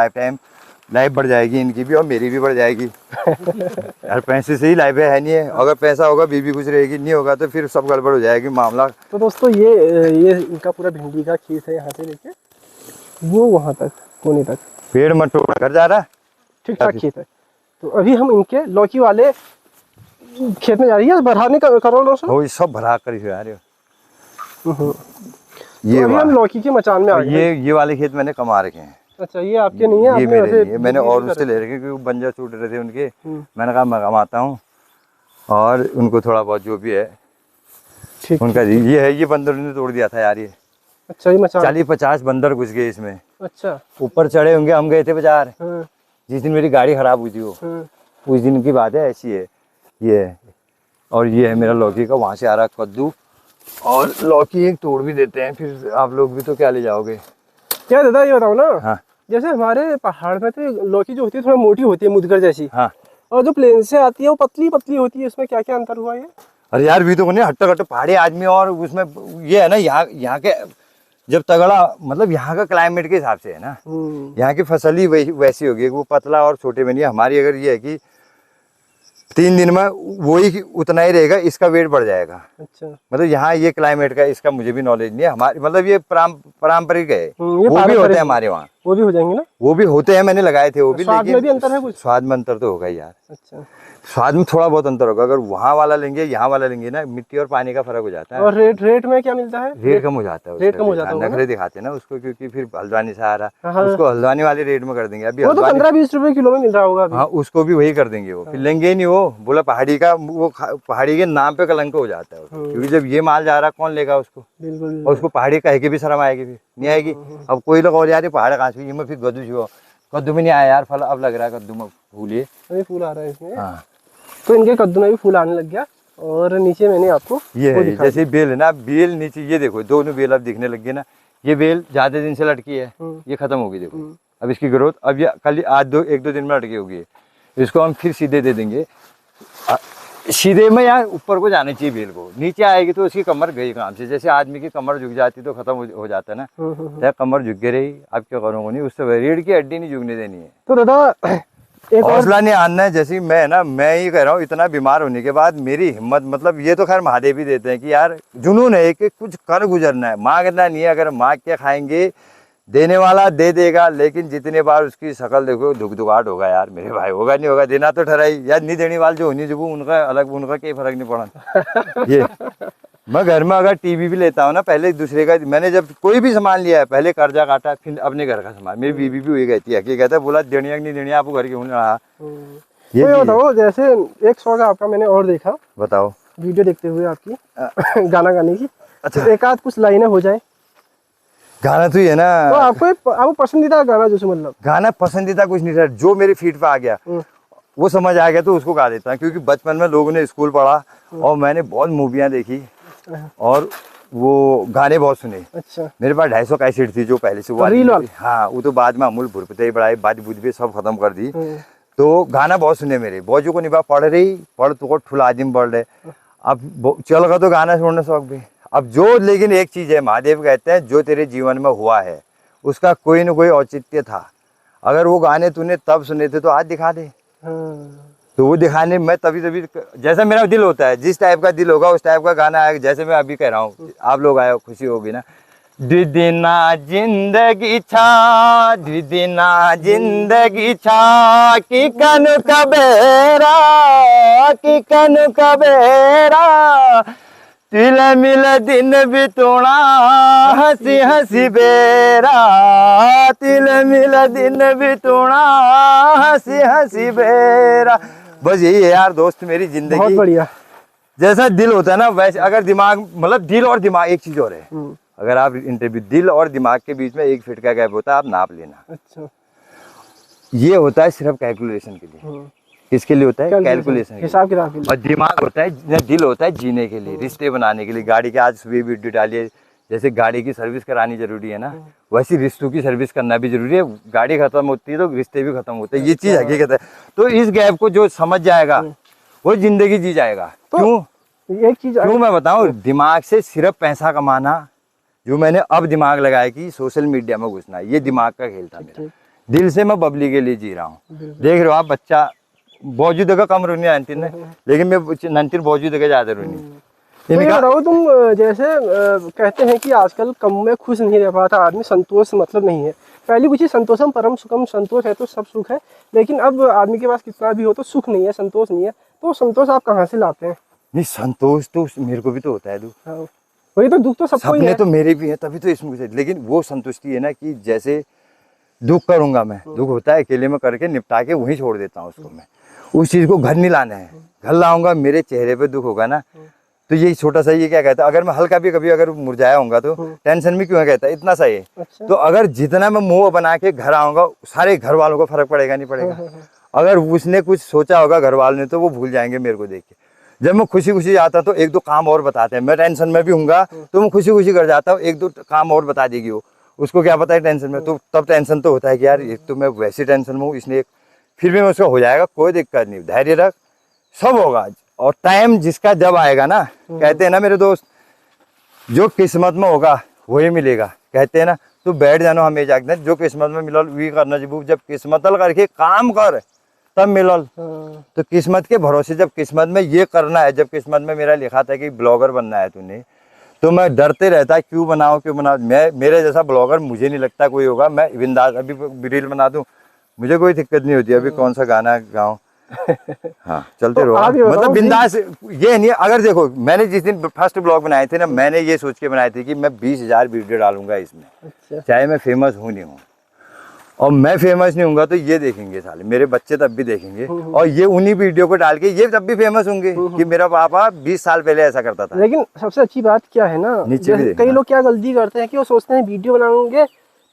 Speaker 1: लाइफ बढ़ जाएगी इनकी भी, और मेरी भी बढ़ जाएगी। यार पैसे से ही लाइफ है नहीं है। अगर पैसा होगा बीबी खुश रहेगी, नहीं होगा तो फिर सब गड़बड़ हो जाएगी मामला।
Speaker 2: तो दोस्तों ये इनका पूरा भिंडी का खेत है, यहाँ से लेके वो वहाँ तक कोने तक
Speaker 1: पेड़ मत तोड़ कर जा रहा,
Speaker 2: ठीक ठाक खेत है। तो अभी हम इनके लौकी वाले खेत में जा रही है, बढ़ाने का करो
Speaker 1: वो सब भरा कर ही आ रहे हो।
Speaker 2: ये अभी हम लौकी के मचान में आ गए।
Speaker 1: ये वाले खेत मैंने कमा रखे हैं।
Speaker 2: अच्छा, ये आपके नहीं है?
Speaker 1: ये मेरे नहीं है, मैंने और उससे ले रखे क्योंकि बंजर छूट रहे थे उनके। मैंने कहा मैं कमाता हूँ और उनको थोड़ा बहुत जो भी है
Speaker 2: ठीक
Speaker 1: उनका। ये है, ये बंदर ने तोड़ दिया था यार ये।
Speaker 2: अच्छा, ये मचान
Speaker 1: 40-50 बंदर घुस गए इसमें।
Speaker 2: अच्छा,
Speaker 1: ऊपर चढ़े होंगे। हम गए थे बाजार, जिस दिन मेरी गाड़ी खराब हुई थी वो, उस दिन की बात है। ऐसी है ये है। और ये है मेरा लौकी का, वहाँ से आ रहा कद्दू। और लौकी एक तोड़ भी देते हैं, फिर आप लोग भी तो क्या ले जाओगे।
Speaker 2: क्या दादा ये बताओ ना,
Speaker 1: हाँ।
Speaker 2: जैसे हमारे पहाड़ में तो लौकी जो होती है थोड़ा मोटी होती है, मुदगर जैसी।
Speaker 1: हाँ।
Speaker 2: और जो प्लेन से आती है वो पतली पतली होती है, इसमें क्या क्या अंतर हुआ ये?
Speaker 1: अरे यार भी तो नहीं, हट्टा पहाड़ी आदमी। और उसमें ये है ना, यहाँ के जब तगड़ा मतलब यहाँ का क्लाइमेट के हिसाब से है ना, यहाँ की फसल ही वैसी होगी। वो पतला और छोटे में नहीं। हमारी अगर ये है कि 3 दिन में वही उतना ही रहेगा, इसका वेट बढ़ जाएगा। अच्छा, मतलब यहाँ ये क्लाइमेट का इसका मुझे भी नॉलेज नहीं है। हमारे मतलब ये पारंपरिक है। वो भी होते हैं हमारे वहाँ,
Speaker 2: वो भी हो जाएंगे ना? वो
Speaker 1: भी होते हैं, मैंने लगाए थे वो भी।
Speaker 2: स्वाद में भी अंतर है कुछ?
Speaker 1: स्वाद में अंतर तो होगा यार।
Speaker 2: अच्छा,
Speaker 1: स्वाद में थोड़ा बहुत अंतर होगा। अगर वहाँ वाला लेंगे यहाँ वाला लेंगे ना, मिट्टी और पानी का फर्क हो जाता है।
Speaker 2: और रेट में क्या मिलता है?
Speaker 1: रेट कम हो जाता है।
Speaker 2: रेट कम हो जाता है,
Speaker 1: नखरे दिखाते हैं ना उसको, क्योंकि फिर हल्द्वानी से आ रहा, उसको हल्द्वानी वाले रेट में कर देंगे। अभी
Speaker 2: वो तो 15-20 रुपए किलो में मिल रहा होगा।
Speaker 1: हाँ, उसको भी वही कर देंगे वो। फिर लेंगे ही नहीं वो, बोला पहाड़ी का, वो पहाड़ी के नाम पे कलंक हो जाता है। क्योंकि जब ये माल जा रहा कौन लेगा उसको?
Speaker 2: बिल्कुल।
Speaker 1: और उसको पहाड़ी कह के भी शर्म आएगी, फिर नहीं आएगी। अब कोई लोग और यार पहाड़ कहाँ से, मैं फिर कद्दू में नहीं आया यार फल, अब लग रहा है कद्दू में फूल ये।
Speaker 2: अभी फूल आ रहा है इसमें।
Speaker 1: हाँ
Speaker 2: तो इनके कद्दू में भी फूल आने लग गया। और नीचे मैंने आपको
Speaker 1: ये
Speaker 2: वो
Speaker 1: है,
Speaker 2: दिखा
Speaker 1: जैसे बेल है ना, बेल नीचे ये देखो, दोनों बेल अब दिखने लग गए ना। ये बेल ज्यादा दिन से लटकी है, ये खत्म होगी देखो। अब इसकी ग्रोथ अब ये कल आज एक दो दिन में लटकी होगी। इसको हम फिर सीधे दे देंगे। सीधे में यार ऊपर को जाना चाहिए बेल को, नीचे आएगी तो उसकी कमर गई काम से। जैसे आदमी की कमर झुक जाती तो खत्म हो जाता है ना, तो कमर झुक गई रही। अब क्या करूँगा, नहीं उससे रीढ़ की हड्डी नहीं झुकने देनी है।
Speaker 2: तो दादा एक और
Speaker 1: हौसला नहीं आना है। जैसे मैं ना, मैं ही कह रहा हूँ, इतना बीमार होने के बाद मेरी हिम्मत, मतलब ये तो खैर महादेव ही देते हैं कि यार जुनून है कि कुछ कर गुजरना है, मांगना नहीं है। अगर मांग के खाएंगे, देने वाला दे देगा, लेकिन जितने बार उसकी शक्ल देखो धुक-धुकाहट होगा यार मेरे भाई। होगा नहीं होगा, देना तो ठहरा ही यार, नहीं देने वाले जो होनी जो उनका अलग, उनका कोई फर्क नहीं पड़ा। ये मैं घर में अगर टीवी भी लेता हूँ ना, पहले दूसरे का, मैंने जब कोई भी सामान लिया है पहले कर्जा काटा, फिर अपने घर का सामान। मेरी बीबी भी वही कहती है कि कहता है बोला देनी नहीं देनी, आपको घर के होने रहा।
Speaker 2: ये बताओ, जैसे एक शौक आपका मैंने और देखा,
Speaker 1: बताओ
Speaker 2: वीडियो देखते हुए आपकी गाना गाने की।
Speaker 1: अच्छा।
Speaker 2: तो एक आध कुछ लाइनें हो जाए
Speaker 1: गाना तो ये ना,
Speaker 2: तो आपको पसंदीदा गाना जैसे, मतलब
Speaker 1: गाना पसंदीदा कुछ नहीं था, जो मेरे फीट पे आ गया वो समझ आ गया तो उसको गा देता है। क्योंकि बचपन में लोगों ने स्कूल पढ़ा और मैंने बहुत मूवियाँ देखी और वो गाने बहुत सुने।
Speaker 2: अच्छा।
Speaker 1: मेरे पास 250 कैसेट थी जो पहले से वो
Speaker 2: रील वाली?
Speaker 1: हाँ, वो तो बाद में अमूल भुरपते बढ़ाई, बाद बुझ भी सब खत्म कर दी। तो गाना बहुत सुने मेरे, बौजू को निभा पढ़ रही, पढ़ तो ठुला आदिम पढ़ रहे। अब चल गया तो गाना छोड़ने शौक भी। अब जो, लेकिन एक चीज है, महादेव कहते हैं जो तेरे जीवन में हुआ है उसका कोई न कोई औचित्य था। अगर वो गाने तूने तब सुने थे तो आज दिखा दे। तो वो दिखाने में तभी जैसा मेरा दिल होता है, जिस टाइप का दिल होगा उस टाइप का गाना आएगा। जैसे मैं अभी कह रहा हूँ, आप लोग आए हो, खुशी होगी ना। द्विदिना जिंदगी छा, द्विदिना जिंदगी छा, कि कनु कबेरा, कि कनु कबेरा, तिल मिल दिन बितोड़ा, हंसी हंसी बेरा, तिल मिल दिन बितोड़ा, हंसी हंसी बेरा। बस यही है यार दोस्त, मेरी जिंदगी।
Speaker 2: बहुत बढ़िया।
Speaker 1: जैसा दिल होता है ना वैसे, अगर दिमाग, मतलब दिल और दिमाग एक चीज और है। अगर आप इंटरव्यू, दिल और दिमाग के बीच में 1 फीट का गैप होता है, आप नाप लेना।
Speaker 2: अच्छा।
Speaker 1: ये होता है सिर्फ कैलकुलेशन के लिए। किसके लिए होता है? कैलकुलेशन,
Speaker 2: हिसाब किताब के लिए।
Speaker 1: और दिमाग होता है, दिल होता है जीने के लिए, रिश्ते बनाने के लिए। गाड़ी के आज सुबह वीडियो डालिए, जैसे गाड़ी की सर्विस करानी जरूरी है ना, वैसी रिश्तों की सर्विस करना भी जरूरी है। गाड़ी खत्म होती है तो रिश्ते भी खत्म होते हैं, ये चीज हकीकत है। तो इस गैप को जो समझ जाएगा वो जिंदगी जी जाएगा। क्यों?
Speaker 2: एक चीज
Speaker 1: क्यों मैं बताऊं, दिमाग से सिर्फ पैसा कमाना, जो मैंने अब दिमाग लगाया कि सोशल मीडिया में घुसना, ये दिमाग का खेल था मेरा। दिल से मैं बबली के लिए जी रहा हूँ। देख रहे हो आप, बच्चा बौजू जगह कम रोनी अंतिम है, लेकिन मैं नंतिन बौजू जगह ज्यादा रोनी।
Speaker 2: तो ये बताओ, तुम जैसे कहते हैं कि आजकल कम में खुश नहीं रह पाता आदमी, संतोष मतलब नहीं है। पहली कुछ संतोषम परम सुखम, संतोष है तो सब सुख है। लेकिन अब आदमी के पास कितना भी हो तो सुख नहीं है, संतोष नहीं है। तो संतोष आप कहाँ से लाते हैं?
Speaker 1: नहीं, संतोष तो मेरे को भी तो होता है दुख।
Speaker 2: हाँ, वही तो, दुख तो सबको ही
Speaker 1: सपने
Speaker 2: है।
Speaker 1: तो मेरे भी है, तभी तो इसमें, लेकिन वो संतुष्टि है ना कि जैसे दुख करूंगा मैं, दुख होता है अकेले में करके निपटा के वहीं छोड़ देता हूँ उसको। मैं उस चीज को घर नहीं लाना है। घर लाऊंगा, मेरे चेहरे पे दुख होगा ना, तो ये छोटा सा, ये क्या कहता है, अगर मैं हल्का भी कभी अगर मुरझाया होऊंगा तो टेंशन में क्यों है कहता है, इतना सा है।
Speaker 2: अच्छा।
Speaker 1: तो अगर जितना मैं मुंह बना के घर आऊंगा, सारे घर वालों को फर्क पड़ेगा नहीं पड़ेगा। अगर उसने कुछ सोचा होगा घर वालों ने तो वो भूल जाएंगे मेरे को देख के। जब मैं खुशी खुशी आता तो 1-2 काम और बताते हैं। मैं टेंशन में भी हूँगा तो मैं खुशी खुशी कर जाता हूँ, 1-2 काम और बता देगी वो, उसको क्या पता है टेंशन में। तो तब टेंशन तो होता है कि यार एक तो मैं वैसी टेंशन में हूँ, इसने फिर भी मैं उसका हो जाएगा, कोई दिक्कत नहीं, धैर्य रख, सब होगा। और टाइम जिसका जब आएगा ना, कहते हैं ना मेरे दोस्त, जो किस्मत में होगा वही मिलेगा, कहते हैं ना। तो बैठ जानो हमें जागते, जो किस्मत में मिलल वही करना जब किस्मतल करके काम कर तब मिलल। तो किस्मत के भरोसे, जब किस्मत में ये करना है, जब किस्मत में मेरा लिखा था कि ब्लॉगर बनना है तूने, तो मैं डरते रहता क्यों बनाओ। मैं, मेरे जैसा ब्लॉगर मुझे नहीं लगता कोई होगा। मैं बिंदास अभी रील बना दूं, मुझे कोई दिक्कत नहीं होती। अभी कौन सा गाना गाऊं, हाँ चलते रहो, मतलब बिंदास। ये नहीं, अगर देखो मैंने जिस दिन फर्स्ट ब्लॉग बनाए थे ना, मैंने ये सोच के बनाए थे कि मैं 20,000 वीडियो डालूंगा इसमें। अच्छा। चाहे मैं फेमस हूँ नहीं हूँ, और मैं फेमस नहीं होऊंगा तो ये देखेंगे साले, मेरे बच्चे तब भी देखेंगे, और ये उन्हीं वीडियो को डाल के ये तब भी फेमस होंगे कि मेरा पापा 20 साल पहले ऐसा करता था।
Speaker 2: लेकिन सबसे अच्छी बात क्या है ना, कई लोग क्या गलती करते हैं कि वो सोचते हैं वीडियो बनाएंगे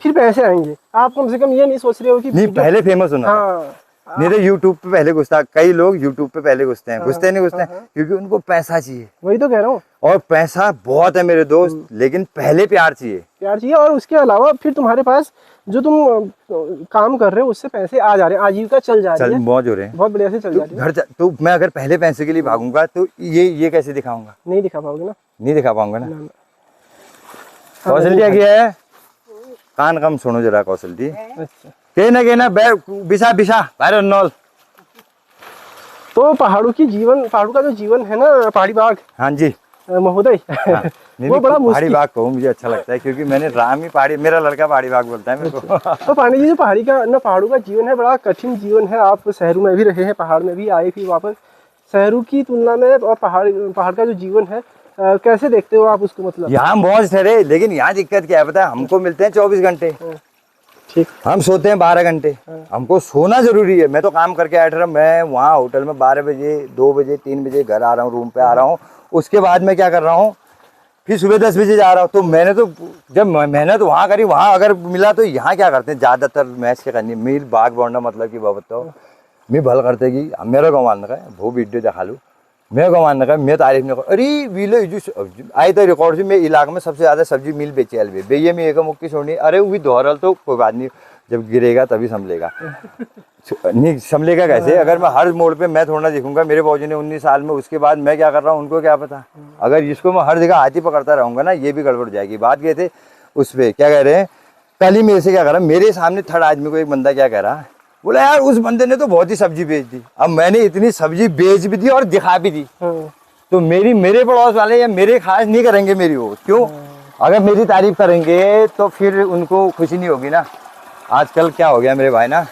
Speaker 2: फिर पैसे आएंगे। आप कम से कम ये नहीं सोच रहे हो कि
Speaker 1: नहीं, पहले फेमस होना।
Speaker 2: हाँ,
Speaker 1: नहीं तो यूट्यूब पे पहले घुसता, कई लोग यूट्यूब पे पहले घुसते हैं, घुसते नहीं घुसते हैं क्योंकि उनको पैसा चाहिए।
Speaker 2: वही तो कह रहा हूँ,
Speaker 1: और पैसा बहुत है मेरे दोस्त, लेकिन पहले प्यार चाहिए।
Speaker 2: प्यार चाहिए। और उसके अलावा फिर तुम्हारे पास जो तुम काम कर रहे हो उससे पैसे आ जा रहे हैं, आजीविका चल जा रही है,
Speaker 1: मौज हो रहे हैं,
Speaker 2: बहुत बढ़िया से चल जा रही है।
Speaker 1: तो मैं अगर पहले पैसे के लिए भागूंगा तो ये कैसे दिखाऊंगा?
Speaker 2: नहीं दिखा पाओगे ना।
Speaker 1: नहीं दिखा पाऊंगा ना।
Speaker 2: ना।
Speaker 1: कौशल क्या है, कान कम सुनो जरा कौशल जी।
Speaker 2: अच्छा,
Speaker 1: कहना बिसा बिसा बाहर नॉल।
Speaker 2: तो पहाड़ों का जो जीवन है ना, पहाड़ी बाघ
Speaker 1: हाँ जी
Speaker 2: महोदय,
Speaker 1: हाँ, नहीं,
Speaker 2: वो बड़ा
Speaker 1: पहाड़ी
Speaker 2: मुश्किल।
Speaker 1: बाग कहूँ मुझे अच्छा लगता है क्योंकि मैंने राम ही पहाड़ी, मेरा लड़का पहाड़ी बाग बोलता है मेरे को।
Speaker 2: तो पांडे जी, जो पहाड़ों का जीवन है बड़ा कठिन जीवन है। आप शहरों में भी रहे हैं, पहाड़ में भी आए, फिर वापस शहरों की तुलना में और पहाड़ का जो जीवन है कैसे देखते हो आप उसको? मतलब
Speaker 1: यहाँ मौज ठहरे, लेकिन यहाँ दिक्कत क्या है पता है, हमको मिलते हैं 24 घंटे,
Speaker 2: ठीक,
Speaker 1: हम सोते हैं 12 घंटे। हमको सोना जरूरी है। मैं तो काम करके आया था, मैं वहाँ होटल में 12 बजे 2 बजे 3 बजे घर आ रहा हूँ, रूम पे आ रहा हूँ। उसके बाद मैं क्या कर रहा हूँ, फिर सुबह 10 बजे जा रहा हूँ। तो मैंने तो जब मेहनत वहाँ करी, वहाँ अगर मिला तो यहाँ क्या करते हैं ज़्यादातर मैच के करनी मील बाग बोलना, मतलब कि बाबत तो मैं भल करते कि मेरा गाँव मानने का वो वीडियो दिखा लूँ, मैं गाँव मानने का मैं तारीफ नहीं कर, अरे वीलो आई तो रिकॉर्ड से मैं इलाके में सबसे ज़्यादा सब्जी मिल बेचे अलवे भैया में एक मुक्की छोड़नी, अरे वो भी दोहरल तो कोई बात नहीं, जब गिरेगा तभी संभलेगा। नहीं संभलेगा कैसे, अगर मैं हर मोड़ पे मैं थोड़ा दिखूंगा, मेरे बाबूजी ने 19 साल में, उसके बाद मैं क्या कर रहा हूँ उनको क्या पता। अगर इसको मैं हर जगह हाथी पकड़ता रहूंगा ना, ये भी गड़बड़ जाएगी। बात ये थे उस पर क्या कह रहे हैं, कल ही मेरे से क्या कर रहा, मेरे सामने थर्ड आदमी को एक बंदा क्या कह रहा, बोला यार उस बंदे ने तो बहुत ही सब्जी बेच दी। अब मैंने इतनी सब्जी बेच भी दी और दिखा भी दी, तो मेरे पड़ोस वाले या मेरे खास नहीं करेंगे मेरी वो, क्यों? अगर मेरी तारीफ करेंगे तो फिर उनको खुशी नहीं होगी ना। आजकल क्या हो गया मेरे भाई ना,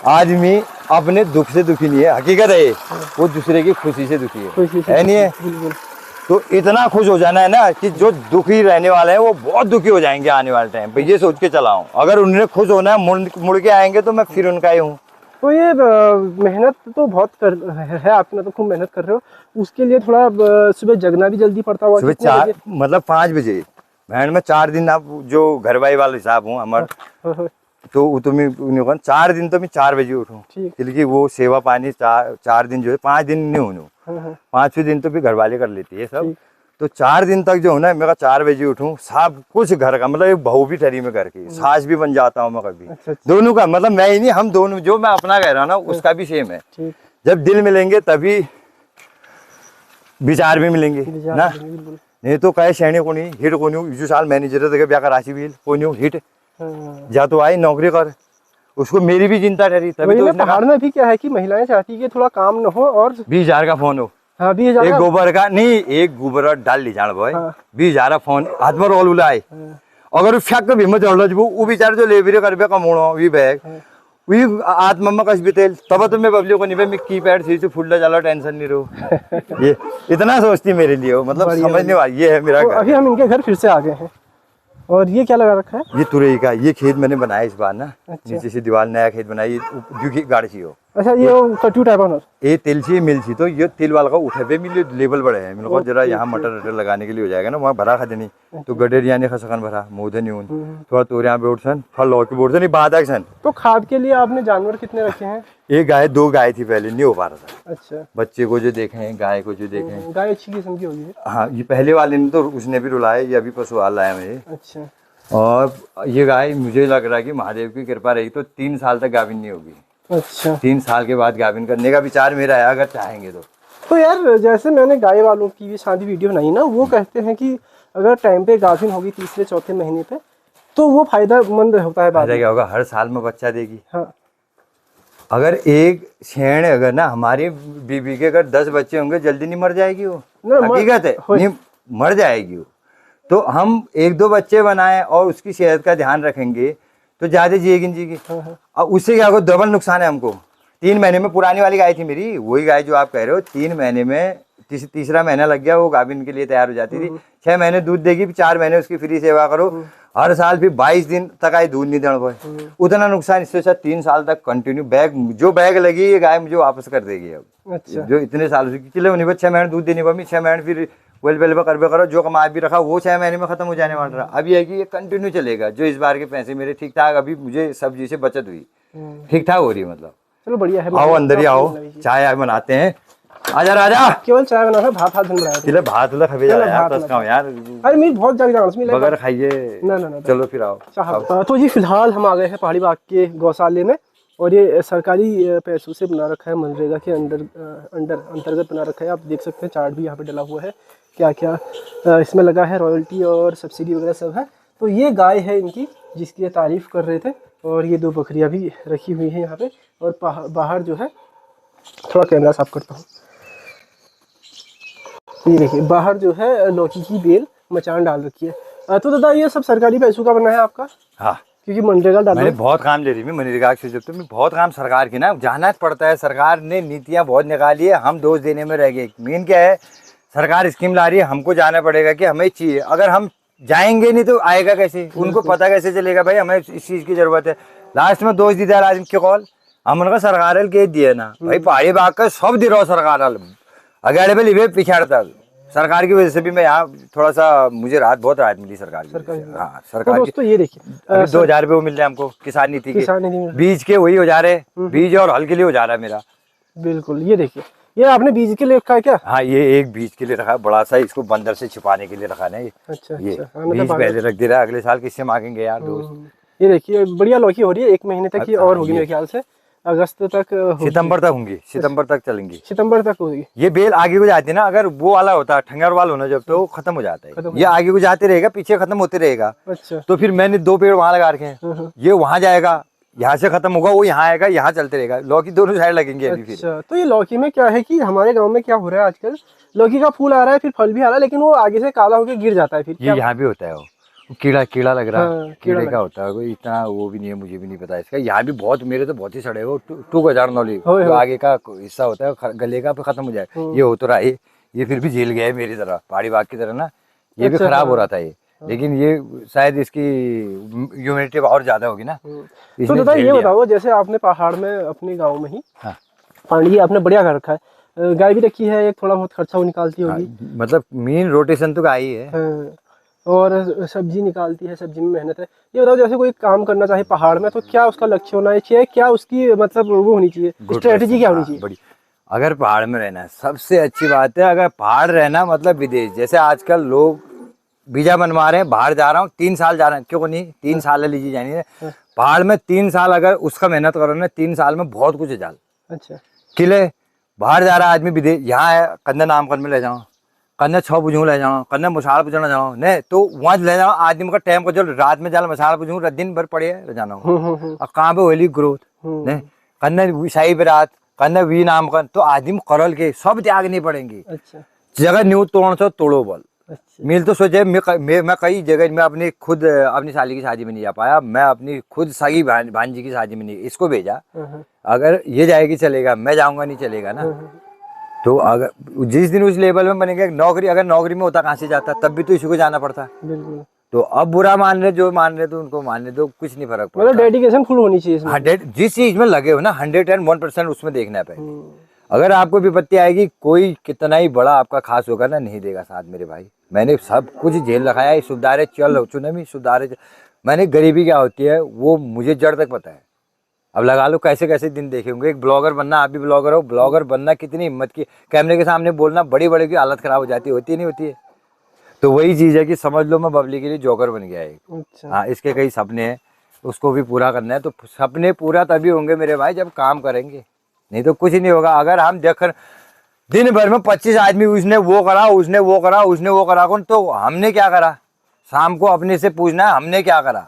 Speaker 1: आदमी अपने दुख से दुखी नहीं है, हकीकत है ये, वो दूसरे की खुशी से दुखी है नहीं है? तो इतना खुश हो जाना है ना कि जो दुखी रहने वाले हैं वो बहुत दुखी हो जाएंगे आने वाले टाइम पे, ये सोच के चलाऊं। अगर उन्हें खुश होना है, मुड़ के आएंगे तो मैं फिर उनका ही हूँ।
Speaker 2: तो ये मेहनत तो बहुत है आपकी, मतलब खूब मेहनत कर रहे हो, उसके लिए थोड़ा सुबह जगना भी जल्दी पड़ता होगा?
Speaker 1: सुबह 4 मतलब 5 बजे बहन में 4 दिन, आप जो घर वाई वाला हिसाब हूँ हमारे, तो मैं 4 दिन तो मैं 4 बजे उठूँ, क्योंकि वो सेवा पानी 4 दिन जो है, 5 दिन नहीं होनू, 5वें दिन तो फिर घर वाले कर लेती है सब। तो 4 दिन तक जो है ना, मेरा 4 बजे उठूँ, सब कुछ घर का, मतलब एक बहू भी ठहरी में घर की, सास भी बन जाता हूँ मैं कभी।
Speaker 2: अच्छा।
Speaker 1: दोनों का मतलब मैं ही नहीं, हम दोनों, जो मैं अपना कह रहा हूँ ना उसका भी सेम है। जब दिल मिलेंगे तभी विचार भी मिलेंगे ना, नहीं तो कहे शहने को नहीं हिट को नहीं, जो साल मैनेजर देखे ब्याह का राशि भी को नहीं हिट जा, तो आई नौकरी कर, उसको मेरी भी चिंता ठहरी। तभी तो
Speaker 2: पहाड़ में भी क्या है कि महिलाएं चाहती है कि थोड़ा काम न हो और
Speaker 1: 20,000 का फोन हो।
Speaker 2: हाँ, 20,000
Speaker 1: एक गोबर का नहीं, एक गोबर डाल ली जान भाई, 20,000 फोन हाथ में रोल बुलाए, अगर फेंक भी मत चढ़ लो, वो बेचारे जो लेबरे कर बे कमोणो वी बैग वी आत्मा कस भी तेल, तब तो मैं बबली को नहीं मैं की पैड से फुल्ला जाला, टेंशन नहीं रहो। ये इतना सोचती मेरे लिए, मतलब समझने वाली ये है मेरा घर।
Speaker 2: अभी हम इनके घर फिर से आ गए हैं, और ये क्या लगा रखा है?
Speaker 1: ये तुरई का, ये खेत मैंने बनाया इस बार ना। अच्छा। नीचे से दीवार नया खेत बनाई, क्योंकि गाड़ी हो।
Speaker 2: अच्छा, ये कट्टू टाइप ऑनर
Speaker 1: ये तिल सी मिल सी, तो ये तिल वाला का उठे पे मिले लेवल बड़े हैं, मेरे को जरा यहाँ मटर वटर लगाने के लिए हो जाएगा ना, वहाँ भरा खा देनी, तो गडेर यानी खसखन भरा मोदन यून थोड़ा तोर यहाँ बोर्ड सन फल लौ के बोर्ड सन बाधक सन।
Speaker 2: तो खाद के लिए आपने जानवर कितने रखे हैं?
Speaker 1: एक गाय 2 गाय थी पहले, नहीं हो पा रहा था।
Speaker 2: अच्छा,
Speaker 1: बच्चे को जो देखे हैं, गाय को जो देखे हैं,
Speaker 2: गाय अच्छी किस्म की होगी।
Speaker 1: हाँ, ये पहले वाले ने तो उसने भी रुलाया, ये अभी पशुआल लाया मुझे।
Speaker 2: अच्छा,
Speaker 1: और ये गाय मुझे लग रहा है कि महादेव की कृपा रही तो 3 साल तक गाभिन नहीं होगी।
Speaker 2: अच्छा,
Speaker 1: 3 साल के बाद गाभिन करने का विचार मेरा है, अगर चाहेंगे तो।
Speaker 2: तो यार जैसे मैंने गाय वालों की भी शादी वीडियो बनाई ना, वो कहते हैं कि अगर टाइम पे गाभिन होगी 3-4 महीने पे, तो वो फायदेमंद होता है।
Speaker 1: फायदा क्या होगा, हर साल में बच्चा देगी।
Speaker 2: हाँ,
Speaker 1: अगर एक शेण अगर ना, हमारी बीबी के अगर 10 बच्चे होंगे, जल्दी नहीं मर जाएगी वो, हकीकत है, नहीं मर जाएगी वो। तो हम 1-2 बच्चे बनाएं और उसकी सेहत का ध्यान रखेंगे तो ज्यादा जिएगी जीगी। अब उससे क्या होगा, डबल नुकसान है हमको। 3 महीने में, पुरानी वाली गाय थी मेरी, वही गाय जो आप कह रहे हो, 3 महीने में तीसरा महीना लग गया, वो गाभिन के लिए तैयार हो जाती थी। 6 महीने दूध देगी, 4 महीने उसकी फ्री सेवा करो, हर साल फिर 22 दिन तक आई दूध नहीं देना पाए, उतना नुकसान। इससे अच्छा 3 साल तक कंटिन्यू बैग लगी ये गाय मुझे वापस कर देगी। अब
Speaker 2: अच्छा,
Speaker 1: जो इतने साल से चले उन्हीं 6 महीने दूध देने पर 6 महीने फिर वेल करबे करो, जो कमा भी रखा वो 6 महीने में खत्म हो जाने वाला रहा। अब ये है कि ये कंटिन्यू चलेगा। जो इस बार के पैसे मेरे ठीक ठाक, अभी मुझे सब्जी से बचत हुई, ठीक ठाक हो रही है, मतलब
Speaker 2: चलो बढ़िया है।
Speaker 1: आओ अंदर ही आओ, चाय आय बनाते हैं। आजा राजा।
Speaker 2: केवल चाय बना है, भात हाथ बनाया
Speaker 1: किले भात ला खबे जा यार,
Speaker 2: भात
Speaker 1: तस का यार
Speaker 2: अरे मेरी बहुत जग जान उसमें
Speaker 1: बगर खाइए।
Speaker 2: ना
Speaker 1: चलो फिर आओ।
Speaker 2: तो जी फिलहाल हम आ गए हैं पहाड़ी बाग के गौशाले में, और ये सरकारी पैसों से बना रखा है, मनरेगा के अंतर्गत बना रखा है। आप देख सकते हैं चार्ट भी यहाँ पे डला हुआ है, क्या क्या इसमें लगा है, रॉयल्टी और सब्सिडी वगैरह सब है। तो ये गाय है इनकी, जिसकी ये तारीफ़ कर रहे थे, और ये 2 बकरियाँ भी रखी हुई हैं यहाँ पे। और बाहर जो है, थोड़ा कैमरा साफ करता हूँ, ये देखिए बाहर जो है लौकी की बेल मचान डाल रखी है। तो दादा ये सब सरकारी पैसों का बना है आपका?
Speaker 1: हाँ,
Speaker 2: क्योंकि मनरेगा डाल
Speaker 1: मैंने बहुत काम ले रही है मनरेगा से, जब तो मैं बहुत काम सरकार की ना जाना पड़ता है। सरकार ने नीतियाँ बहुत निकाली है, हम दोष देने में रह गए। मेन क्या है, सरकार स्कीम ला रही है, हमको जाना पड़ेगा कि हमें चाहिए। अगर हम जाएंगे नहीं तो आएगा कैसे, उनको पता कैसे चलेगा भाई हमें इस चीज़ की जरूरत है। लास्ट में दोष दीदार आदमी क्यों कॉल, हम उनका सरकार के दिए ना भाई, पहाड़ी बाग का सब दे रहा सरकार अगेड़े पे लिवे पिछाड़ता। सरकार की वजह से भी मैं यहाँ थोड़ा सा, मुझे राहत बहुत राहत मिली सरकार की। हाँ सरकार
Speaker 2: दोस्तों ये देखिए
Speaker 1: 2000 रुपये वो मिल रहे हैं हमको किसान नीति के,
Speaker 2: किसान निधि में
Speaker 1: बीज के वही हो जा रहे, बीज और हल के लिए हो जा रहा है मेरा।
Speaker 2: बिल्कुल, ये देखिए ये आपने बीज के लिए रखा है क्या?
Speaker 1: हाँ ये एक बीज के लिए रखा है बड़ा सा, इसको बंदर से छिपाने के लिए रखा है।
Speaker 2: अच्छा
Speaker 1: ये
Speaker 2: अच्छा,
Speaker 1: बीज पहले रख दे रहा है, अगले साल किससे मांगेंगे यार दोस्त।
Speaker 2: ये देखिए बढ़िया लौकी हो रही है, 1 महीने तक ये और होगी मेरे ख्याल से, अगस्त तक होगी।
Speaker 1: सितंबर तक होंगी, सितंबर तक चलेंगी,
Speaker 2: सितंबर तक होगी।
Speaker 1: ये बेल आगे को जाती है ना, अगर वो वाला होता ठंगर वाला होना जब तो खत्म हो जाता है, ये आगे को जाते रहेगा, पीछे खत्म होते रहेगा।
Speaker 2: अच्छा,
Speaker 1: तो फिर मैंने 2 पेड़ वहां लगा रखे हैं, ये वहां जाएगा, यहाँ से खत्म होगा, वो यहाँ आएगा, यहाँ चलते रहेगा। लौकी दोनों साइड लगेंगे अभी। फिर
Speaker 2: अच्छा, तो ये लौकी में क्या है कि हमारे गांव में क्या हो रहा है आजकल, लौकी का फूल आ रहा है, फिर फल भी आ रहा है, लेकिन वो आगे से काला होकर गिर जाता है। फिर
Speaker 1: ये यहाँ भी होता है, वो कीड़ा लग रहा है।
Speaker 2: हाँ,
Speaker 1: कीड़े का होता है कोई, इतना वो भी नहीं है, मुझे भी नहीं पता इसका। यहाँ भी बहुत, मेरे तो बहुत ही सड़े वो 2000 नौली जो आगे का हिस्सा होता है गले का, फिर खत्म हो जाए। ये हो तो रहा है, ये फिर भी झेल गया है मेरी तरह, पहाड़ी बाग की तरह ना, ये भी खराब हो रहा था ये, लेकिन ये शायद इसकी ह्यूमिडिटी और ज्यादा होगी ना।
Speaker 2: तो दादा ये बताओ, जैसे आपने पहाड़ में अपने गाँव में ही पानी आपने बढ़िया कर रखा है, गाय भी रखी है, एक थोड़ा बहुत खर्चा वो निकालती होगी,
Speaker 1: मतलब मेन रोटेशन तो गाय ही है,
Speaker 2: और सब्जी निकालती है, सब्जी में मेहनत है। ये बताओ जैसे कोई काम करना चाहे पहाड़ में, तो क्या उसका लक्ष्य होना चाहिए, क्या उसकी मतलब वो होनी चाहिए, स्ट्रेटेजी क्या होनी चाहिए?
Speaker 1: बड़ी, अगर पहाड़ में रहना है सबसे अच्छी बात है। अगर पहाड़ रहना मतलब विदेश, जैसे आजकल लोग वीजा बनवा रहे हैं, बाहर जा रहा हूँ 3 साल जा रहे हैं, क्यों नहीं 3 साल लीजिए जानिए, पहाड़ में 3 साल अगर उसका मेहनत करो ना, 3 साल में बहुत कुछ है जाल।
Speaker 2: अच्छा,
Speaker 1: किले बाहर जा रहा है आदमी विदेश, यहाँ है कंधा नामकन में ले जाओ, कन्ने 6 बुझूँ ले जाओ, कन्ने मसाल पुजना जाओ, नहीं तो वहाँ ले जाओ आदमी का टाइम को, जो रात में जाल मसाल पुझूँ, दिन भर पड़े ले जाना और कहाँ पे होली ग्रोथ नहीं, कन्ने शाही रात, कन्ने वी नामकन, तो आदमी करल के सब त्याग नहीं पड़ेंगे।
Speaker 2: अच्छा,
Speaker 1: जगह न्यू तोड़ सो तोड़ो बोल।
Speaker 2: अच्छा,
Speaker 1: मिल तो सोचे मैं कई जगह में अपनी खुद अपनी साली की शादी में नहीं जा पाया, मैं अपनी खुद सगी भांजी की शादी में नहीं, इसको भेजा। अगर ये जाएगी चलेगा, मैं जाऊंगा नहीं चलेगा ना। तो अगर जिस दिन उस लेवल में बनेगा नौकरी, अगर नौकरी में होता कहाँ से जाता, तब भी तो इसी को जाना पड़ता।
Speaker 2: बिल्कुल।
Speaker 1: तो अब बुरा मान रहे, जो मान रहे तो उनको मान रहे, तो कुछ नहीं फर्क पड़ता।
Speaker 2: मतलब डेडिकेशन फुल होनी चाहिए इसमें।
Speaker 1: 100 जिस चीज में लगे हो ना 101% उसमें देखना है पहले। अगर आपको विपत्ति आएगी, कोई कितना ही बड़ा आपका खास होगा ना, नहीं देगा साथ मेरे भाई। मैंने सब कुछ झेल रखा है, सुधारे चल चुनावी सुधारे, मैंने गरीबी क्या होती है वो मुझे जड़ तक पता है। अब लगा लो कैसे कैसे दिन देखे होंगे। एक ब्लॉगर बनना, आप भी ब्लॉगर हो, ब्लॉगर बनना कितनी हिम्मत की, कैमरे के सामने बोलना, बड़ी बड़ी की हालत खराब हो जाती है, होती नहीं होती है। तो वही चीज़ है कि समझ लो मैं बबली के लिए जोकर बन गया है।
Speaker 2: अच्छा।
Speaker 1: हाँ, इसके कई सपने हैं, उसको भी पूरा करना है। तो सपने पूरा तभी होंगे मेरे भाई जब काम करेंगे, नहीं तो कुछ नहीं होगा। अगर हम देख दिन भर में 25 आदमी उसने वो करा, उसने वो करा, उसने वो करा, कौन तो हमने क्या करा? शाम को अपने से पूछना है हमने क्या करा।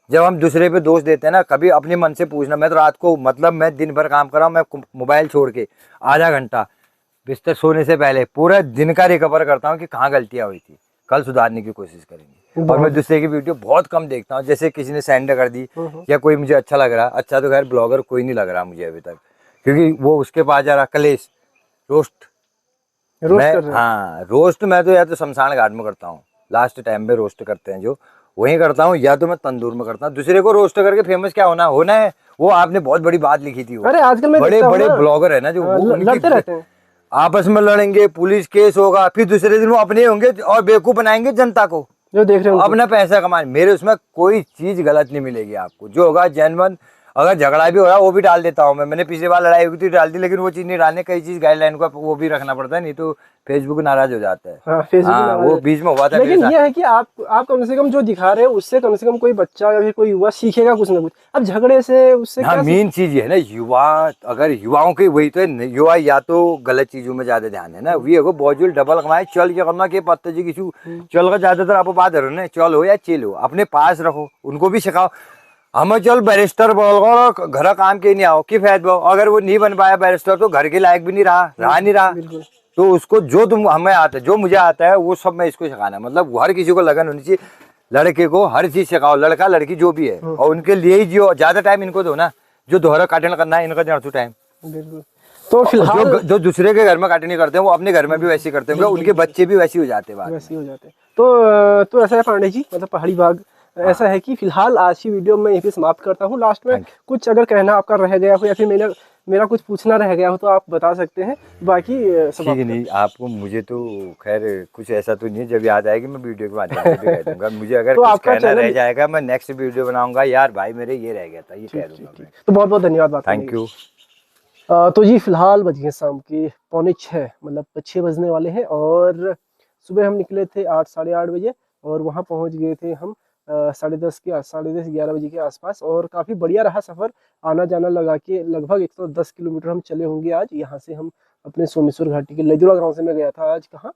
Speaker 1: जब हम दूसरे पे दोष देते हैं ना, कभी अपने मन से पूछना। मैं तो रात को, मतलब मैं दिन भर काम कर रहा हूँ, मैं मोबाइल छोड़ के आधा घंटा बिस्तर सोने से पहले पूरा दिन का रिकवर करता हूँ कि कहाँ गलतियाँ हुई थी, कल सुधारने की कोशिश करेंगे। और मैं दूसरे की वीडियो बहुत कम देखता हूँ, जैसे किसी ने सेंड कर दी या कोई मुझे अच्छा लग रहा, अच्छा तो खैर ब्लॉगर कोई नहीं लग रहा मुझे अभी तक, क्योंकि वो उसके पास जा रहा कलेश रोस्ट मैं, हाँ रोस्ट मैं तो या तो शमशान घाट में करता हूँ, लास्ट टाइम में रोस्ट करते हैं जो, वहीं करता हूँ, या तो मैं तंदूर में करता हूँ। दूसरे को रोस्ट करके फेमस क्या होना है, वो आपने बहुत बड़ी बात लिखी थी।
Speaker 2: अरे आजकल मैं
Speaker 1: बड़े बड़े ब्लॉगर है ना जो
Speaker 2: लड़ते रहते हैं,
Speaker 1: आपस में लड़ेंगे, पुलिस केस होगा, फिर दूसरे दिन वो अपने होंगे और बेवकूफ बनाएंगे जनता को
Speaker 2: जो देख रहे हो
Speaker 1: अपना पैसा कमाने। मेरे उसमें कोई चीज गलत नहीं मिलेगी आपको, जो होगा जेन्युइन अगर झगड़ा भी हो रहा है वो भी डाल देता हूँ मैंने पिछली बार लड़ाई हुई थी डाल दी, लेकिन वो चीज़ नहीं डालने, कई चीज़ गाइडलाइन को वो भी रखना पड़ता है, नहीं तो फेसबुक नाराज हो जाता है।
Speaker 2: हाँ, फेसबुक
Speaker 1: हाँ, वो बीच में हुआ था मेरे
Speaker 2: लेकिन
Speaker 1: साथ।
Speaker 2: ये है कि आप कम से कम जो दिखा रहे हो उससे कम से कम कोई बच्चा या फिर कोई युवा सीखेगा कुछ ना कुछ। अब झगड़े से उससे
Speaker 1: हाँ,
Speaker 2: क्या
Speaker 1: मेन चीज ये है ना, युवा, अगर युवाओं की वही तो है, युवा या तो गलत चीजों में ज्यादा ध्यान है ना, वी को बॉजुल डबल कमाए चल क्या करना के पत्ते जी किसी चल का ज्यादातर आप बात करो ना, चल हो या चिल हो अपने पास रखो, उनको भी सिखाओ। हम चल बैरिस्टर बोल घर काम के नहीं आओ कि फायदा, अगर वो नहीं बन पाया बैरिस्टर तो घर के लायक भी नहीं रहा नहीं रहा,
Speaker 2: बिल्कुल।
Speaker 1: तो उसको जो तुम हमें आता है, जो मुझे आता है वो सब मैं इसको सिखाना, मतलब हर किसी को लगन होनी चाहिए, लड़के को हर चीज सिखाओ, लड़का लड़की जो भी है, और उनके लिए ही जियो, ज्यादा टाइम इनको दो ना, जो दोहरा काटने करना है इनका जड़ टाइम।
Speaker 2: बिल्कुल। तो फिलहाल
Speaker 1: जो दूसरे के घर में काटनी करते हैं वो अपने घर में भी वैसे करते हैं, उनके बच्चे भी वैसे हो जाते हैं बाद में।
Speaker 2: वैसे ही हो जाते हैं। तो ऐसा है पांडे जी, मतलब पहाड़ी बाग ऐसा है कि फिलहाल आज की वीडियो में यहीं पे समाप्त करता हूँ। लास्ट में कुछ अगर कहना आपका रह गया हो या फिर मेरा कुछ पूछना रह गया हो तो आप बता सकते हैं, बाकी
Speaker 1: ठीक है। नहीं आपको, मुझे तो खैर कुछ ऐसा तो नहीं है, जब याद आएगी मैं वीडियो के माध्यम से भी कह दूंगा, मुझे अगर
Speaker 2: तो
Speaker 1: कुछ
Speaker 2: आपका
Speaker 1: कहना
Speaker 2: चैनल
Speaker 1: रह जाएगा मैं नेक्स्ट वीडियो बनाऊंगा, यार भाई मेरे ये रह गया था, ये कह दूंगा मैं।
Speaker 2: तो बहुत बहुत धन्यवाद बात करने
Speaker 1: थैंक
Speaker 2: के लिए।
Speaker 1: यू।
Speaker 2: तो जी फिलहाल बज गए शाम के 6:45, मतलब 6 बजने वाले हैं, और सुबह हम निकले थे 8 साढ़े 8 बजे, और वहाँ पहुँच गए थे हम 10:30 11 बजे के आसपास, और काफ़ी बढ़िया रहा सफ़र, आना जाना लगा के लगभग 110 किलोमीटर हम चले होंगे आज। यहाँ से हम अपने सोमेश्वर घाटी के लजुरा गांव से मैं गया था आज कहाँ,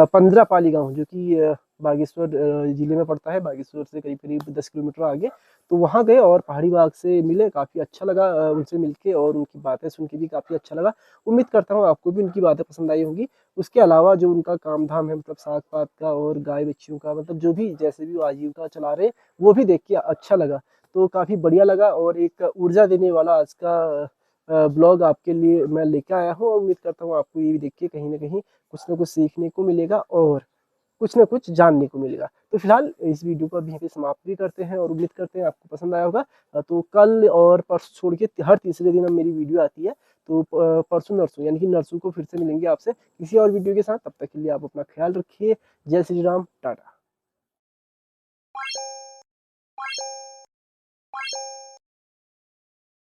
Speaker 2: 15 पाली गाँव, जो कि बागेश्वर जिले में पड़ता है, बागेश्वर से करीब करीब 10 किलोमीटर आगे। तो वहाँ गए और पहाड़ी बाग से मिले, काफ़ी अच्छा लगा उनसे मिलके, और उनकी बातें सुन के भी काफ़ी अच्छा लगा। उम्मीद करता हूँ आपको भी उनकी बातें पसंद आई होंगी। उसके अलावा जो उनका काम धाम है, मतलब साग पात का और गाय बच्चियों का, मतलब जो भी जैसे भी वो आजीविका चला रहे, वो भी देख के अच्छा लगा, तो काफ़ी बढ़िया लगा। और एक ऊर्जा देने वाला आज का ब्लॉग आपके लिए मैं लेकर आया हूँ, और उम्मीद करता हूँ आपको ये भी देख के कहीं ना कहीं कुछ ना कुछ सीखने को मिलेगा और कुछ ना कुछ जानने को मिलेगा। तो फिलहाल इस वीडियो को अभी यहीं पे समाप्त भी करते हैं, और उम्मीद करते हैं आपको पसंद आया होगा। तो कल और परसों छोड़ के हर तीसरे दिन अब मेरी वीडियो आती है, तो परसों नरसों यानी कि नरसों को फिर से मिलेंगे आपसे किसी और वीडियो के साथ। तब तक के लिए आप अपना ख्याल रखिए। जय श्री राम, टाटा।